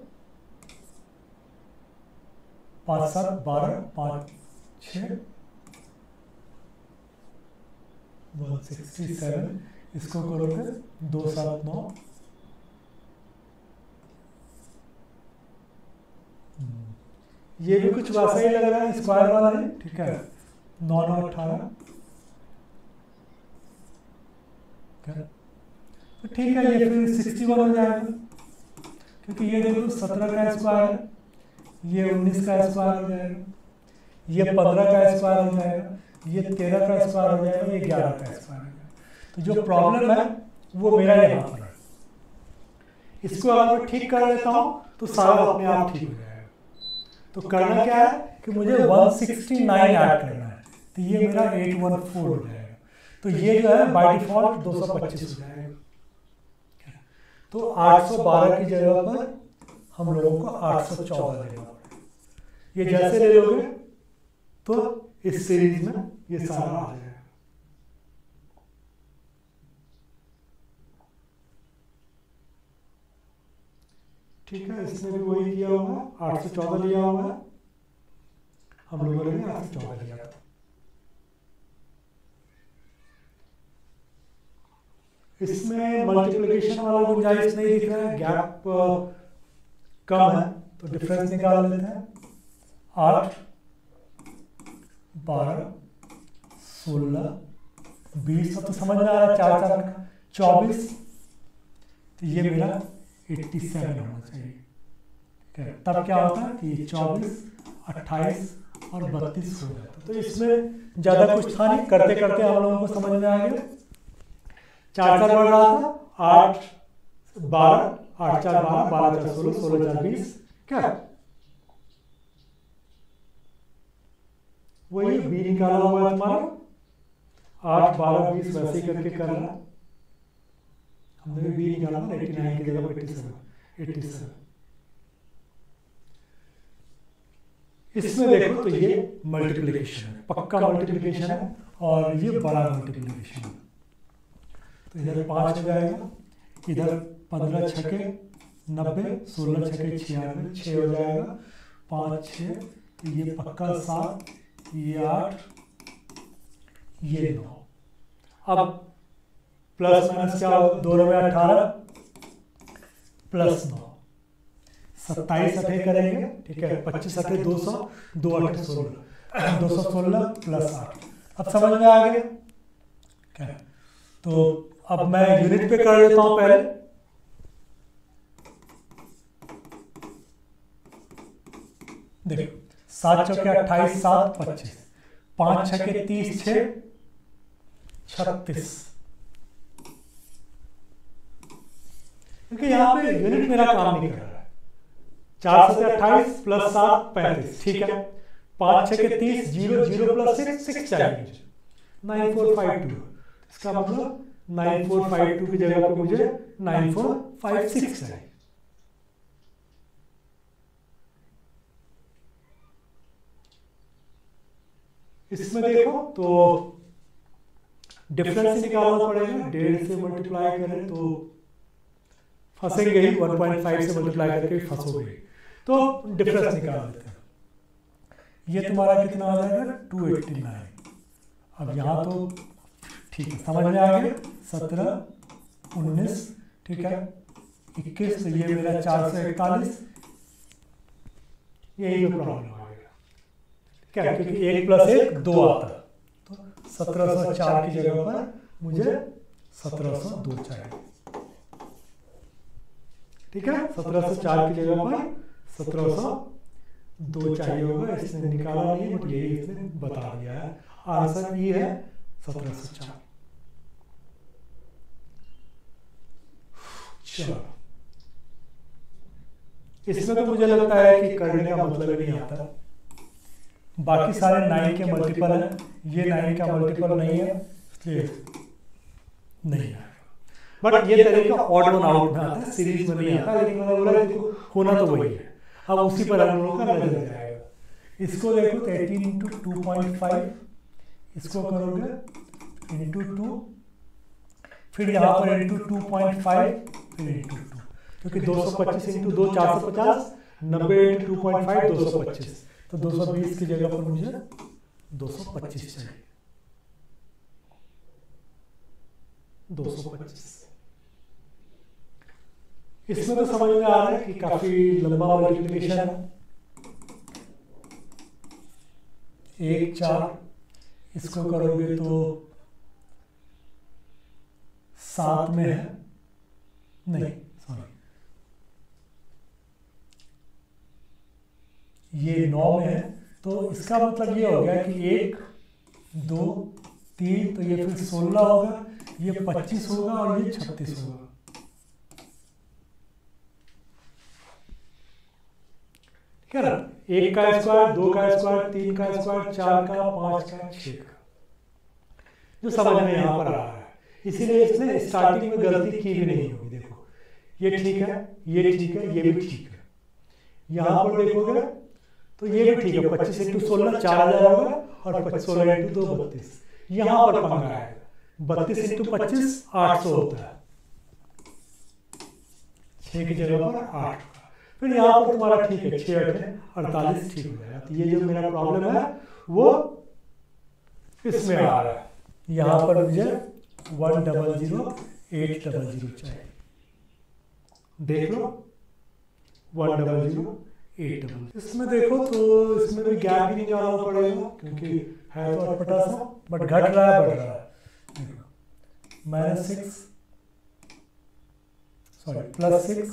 5 7 12 5 6 167, इसको करोगे 2 7 9 ये भी कुछ वैसा ही लग रहा है, स्क्वायर वाला है, ठीक है। 9 9 18 तो ठीक है, ये फिर 61 हो जाएगा, क्योंकि ये देखो 17 का स्क्वायर है, ये 19 का स्क्वायर हो जाएगा, ये 15 का स्क्वायर हो जाएगा, ये 13 का स्क्वायर हो जाएगा, ये 11 का स्क्वायर हो जाएगा। तो जो प्रॉब्लम है वो मेरा यहाँ पर है, इसको अगर मैं ठीक कर लेता हूँ तो सारा अपने आप ठीक हो जाएगा। तो करना क्या है कि मुझे 169 ऐड करना है, तो ये मेरा 814 हो जाएगा। तो ये जो है बाय डिफॉल्ट 225 हो जाएगा। तो 812 की जगह पर हम लोगों को 814 लेना पड़ेगा। ये जैसे ले लोगे तो इस सीरीज में ये सारा आ जाएगा। ठीक है, इसमें भी वही किया हुआ है, 814 लिया हुआ है, हम लोगों ने 814 लिया था। इसमें मल्टीप्लिकेशन वाला गुंजाइश नहीं दिख रहा है, गैप कम है, तो डिफरेंस निकाल लेते हैं। 8 12 16 20, तो समझ में आ रहा है 4 4 का 24, तो ये मेरा 87 होना चाहिए। ठीक है, तब क्या होता है कि 24 28 और 32 हो जाता। तो इसमें ज़्यादा कुछ था नहीं, करते करते हम लोगों को समझ में आ गया। 4 4 बढ़ रहा था, 8 12 8 4 12 12 4 16 16 4 20, क्या वही बी निकाला हुआ है तुम्हारा। 8 12 20 वैसे ही करके करना, हमने बी निकाला 89 की जगह 87। इसमें देखो तो ये मल्टीप्लिकेशन है, पक्का मल्टीप्लिकेशन है और ये बड़ा मल्टीप्लिकेशन है। तो इधर 5 हो जाएगा, इधर 15 छके 90, 16 छके 96, 6 हो जाएगा, 5 6, तो ये पक्का 7, ये 8, ये 9। अब प्लस माइनस क्या होगा, 2 में 18 प्लस 9, 27 अठे करेंगे, ठीक है, 25 अठे 200, 2 अठे 16, 216 प्लस 8। अब समझ में आ गया क्या? तो अब मैं यूनिट पे कर लेता हूं पहले। देखो 7 चौके 28, 7 25, 5 छके 30, 6 36, क्योंकि यहाँ पे यूनिट मेरा काम नहीं कर रहा है। 4 से 28 प्लस 7 35, ठीक है, 5 छके 30, 0 0 प्लस 6 6 चाहिए मुझे, 9452। इसका मतलब 9452 की जगह पे मुझे 9456 चाहिए। इसमें देखो तो डिफरेंस निकालना पड़ेगा, 1.5 से मल्टीप्लाई करें तो फंसेंगे ही, 1.5 से मल्टीप्लाई करके फंसोगे, तो डिफरेंस निकाल लेते हैं। ये तुम्हारा कितना आ जाएगा, 289। अब यहाँ तो ठीक है, समझ में आ गया, 17 19, ठीक है, 21, तो ये मेरा 441, यही जो प्रॉब्लम आएगा क्या, क्योंकि 1 प्लस 1 2 आता है, तो 1704 की जगह पर मुझे 1702 चाहिए, ठीक है, 1704 की जगह पर 1702 चाहिए होगा। इसने निकाला नहीं, बट यही इसने बता दिया है, आंसर ये है 1704। चलो, इसमें तो मुझे लगता है कि करने का मतलब नहीं आता, बाकी सारे 9 के मल्टीपल हैं, ये 9 का मल्टीपल नहीं है, इसलिए नहीं है। बट ये तरीका ऑड वन आउट में आता है, सीरीज में नहीं आता, लेकिन मैंने बोला देखो होना तो वही है। अब उसी पर हम लोगों का नजर जाएगा। इसको देखो तो 18 इंटू 2.5, इसको करोगे इंटू 2, फिर यहाँ पर इंटू 2.5, फिर इंटू 2, क्योंकि 225 इंटू 2 450, 90 इंटू 2.5 225, तो 220 की जगह पर मुझे 225 चाहिए, 225। इसमें तो समझ में आ रहा है कि काफी लंबा मल्टीप्लिकेशन है। 1 4, इसको करोगे तो 7 में है, नहीं सॉरी, ये 9 में है, तो इसका मतलब ये हो गया कि 1 2 3, तो ये फिर 16 होगा, ये 25 होगा और ये 36 होगा। क्या ना, 1 का स्क्वायर, 2 का स्क्वायर, 3 का स्क्वायर, 4 का, 5 का, 6 का, जो समझ में यहाँ पर आ रहा है। इसीलिए इसने स्टार्टिंग में गलती की भी नहीं होगी। देखो ये ठीक है, ये ठीक है, ये भी ठीक है। यहाँ पर देखोगे तो ये भी ठीक है, 25 इंटू 16 4000 होगा, और 16 इंटू 2 32। यहाँ पर पंगा है, 32 इंटू 25 800 होता है, 6 की जगह पर 8। फिर यहाँ पर तुम्हारा ठीक है, 6 8 48 ठीक हो जाएगा। तो ये जो मेरा प्रॉब्लम है वो इसमें आ रहा है। यहाँ पर मुझे 100800 चाहिए, देख लो 100800। इसमें देखो तो इसमें भी गैप भी निकालना पड़ेगा, क्योंकि है तो अटपटा सा, बट घट रहा है बढ़ रहा है। -6 सॉरी +6,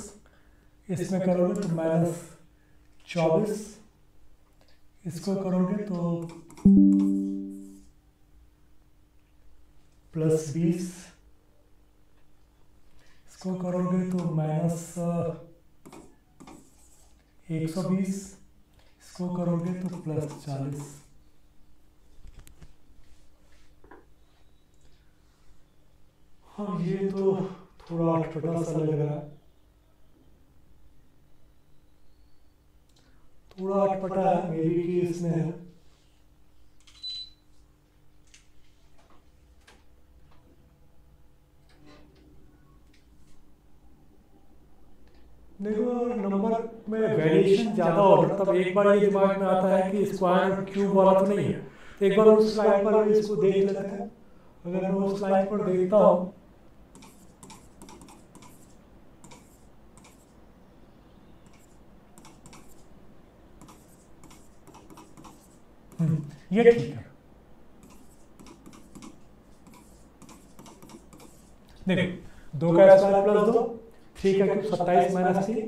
इसमें करोगे तो -24, इसको करोगे तो +20, इसको करोगे तो -120, इसको करोगे तो +40। हाँ ये तो थोड़ा अटपटा सा लग रहा है, थोड़ा अटपटा है, मे बी कि इसमें है। देखो नंबर में वेरिएशन ज़्यादा होगा तब एक बार ये दिमाग में आता है कि स्क्वायर और क्यूब वाला तो नहीं है, तो एक बार उस स्लाइड पर इसको देख लेते हैं। अगर मैं उस स्लाइड पर देखता हूँ ये ठीक है। देखो 2 का स्क्वायर प्लस 2, 3 का क्यूब 27 माइनस 3,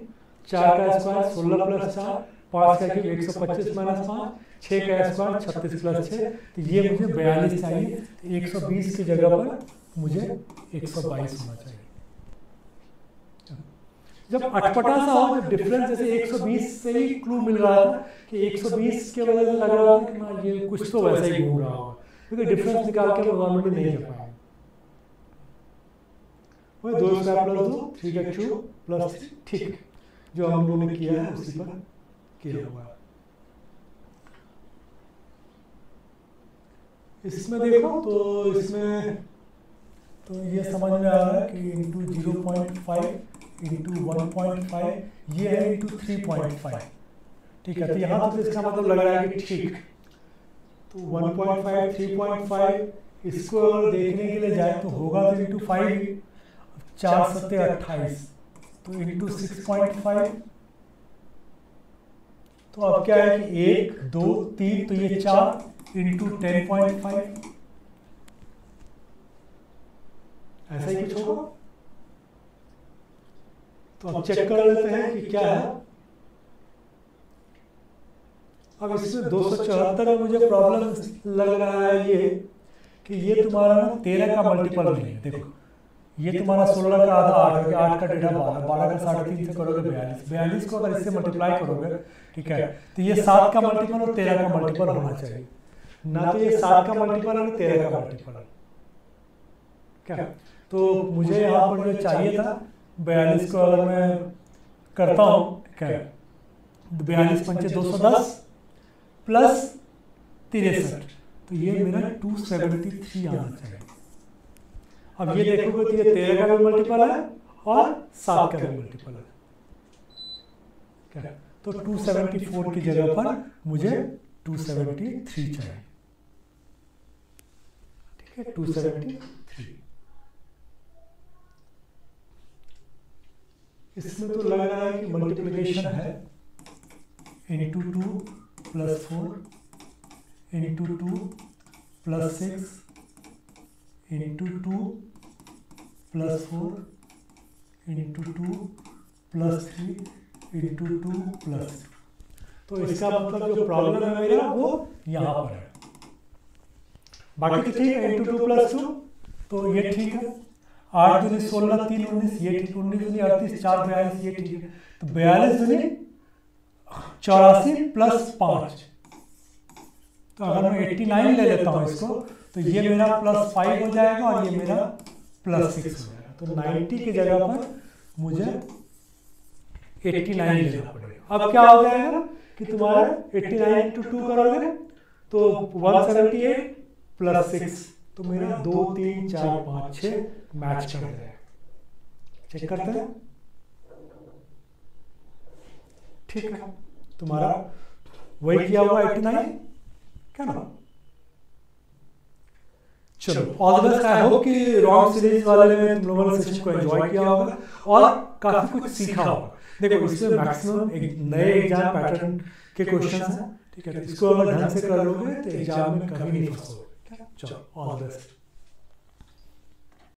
4 का स्क्वायर 16 प्लस 4, 5 का क्यूब 125 माइनस 5, 6 का स्क्वायर 36 प्लस 6, तो ये मुझे 42 चाहिए। 120 की जगह पर मुझे 122 होना चाहिए। जब अटपटा सा हो, जब डिफरेंस जैसे 120 से ही क्लू मिल रहा था कि 120 के वजह से लग रहा था कि ना ये कुछ तो वैसा ही घूम रहा होगा, क्योंकि डिफरेंस निकाल के हम नॉर्मली नहीं कर पाएंगे। वही 2 स्क्वायर प्लस 2, 3 का क्यूब प्लस 3, ठीक, जो हम लोगों ने किया है उसी पर किया हुआ है। इसमें देखो तो इसमें तो ये समझ में आ रहा है कि इंटू 0.5 इंटू 1.5 ये है इंटू 3.5, ठीक है। तो यहाँ तो इसका मतलब लग रहा है कि ठीक, तो 1.5 3.5 इसको अगर देखने के लिए जाए तो होगा तो इंटू 5, 4 सत्ते 28, तो इंटू 6.5, तो अब क्या है कि 1 2 3, तो ये 4 इंटू 10.5, ऐसा ही कुछ होगा। तो अब चेक कर लेते हैं कि क्या है। अब इसमें 274 में मुझे प्रॉब्लम लग रहा है ये कि ये तुम्हारा ना 13 का मल्टीपल नहीं है। देखो ये तुम्हारा 16 का आधा 8, 8 का डेढ़ा 12, 12 का 3.5 से करोगे 42, 42 को अगर इससे मल्टीप्लाई करोगे, ठीक है, तो ये 7 का मल्टीपल और 13 का मल्टीपल होना चाहिए, ना तो ये 7 का मल्टीपल और 13 का मल्टीपल, क्या। तो मुझे यहाँ पर जो चाहिए था 42 को अगर मैं करता हूँ, क्या 42 पंचे 210 प्लस 63, तो ये मेरा 273 आना चाहिए। अब ये देखोगे तो ये 13 का भी मल्टीपल है और 7 का भी मल्टीपल है, क्या। तो 274 की जगह पर मुझे 273 चाहिए, ठीक है, 273। इसमें तो लग रहा है कि मल्टीप्लिकेशन है, into 2 plus 4 into 2 plus 6 into 2 plus 4 into 2 plus 3 into 2 plus 2। तो इसका मतलब जो प्रॉब्लम है मेरा वो यहाँ पर है। बाकी तो ठीक है, इंटू 2 प्लस 2, तो ये ठीक है। 8 दूनी 16, 3 19, ये ठीक, 19 दूनी 38, 4 42, ये ठीक है। तो 42 दूनी 84 प्लस 5, तो अगर मैं 89 ले लेता हूँ इसको, तो ये मेरा प्लस 5 हो जाएगा और ये मेरा प्लस 6 हो जाएगा। तो 90 की जगह पर मुझे 89 लेना पड़ेगा। अब क्या हो जाएगा कि तुम्हारा 89 इंटू 2 करोगे तो 178 प्लस 6, तो मेरा 2 3 4 5 6 मैच कर जाएगा। चेक करते हैं, ठीक है, तुम्हारा वही किया हुआ 89, क्या ना। चलो, all the best. I hope कि रॉन्ग सीरीज वाले में तुम लोगों ने सेशन को एंजॉय किया होगा और काफी कुछ सीखा होगा। देखो इसमें मैक्सिमम एक नए एग्जाम पैटर्न के क्वेश्चंस हैं, ठीक है, इसको अगर ढंग से कर लोगे तो एग्जाम में कभी नहीं फंसोगे। चलो, ऑल द बेस्ट।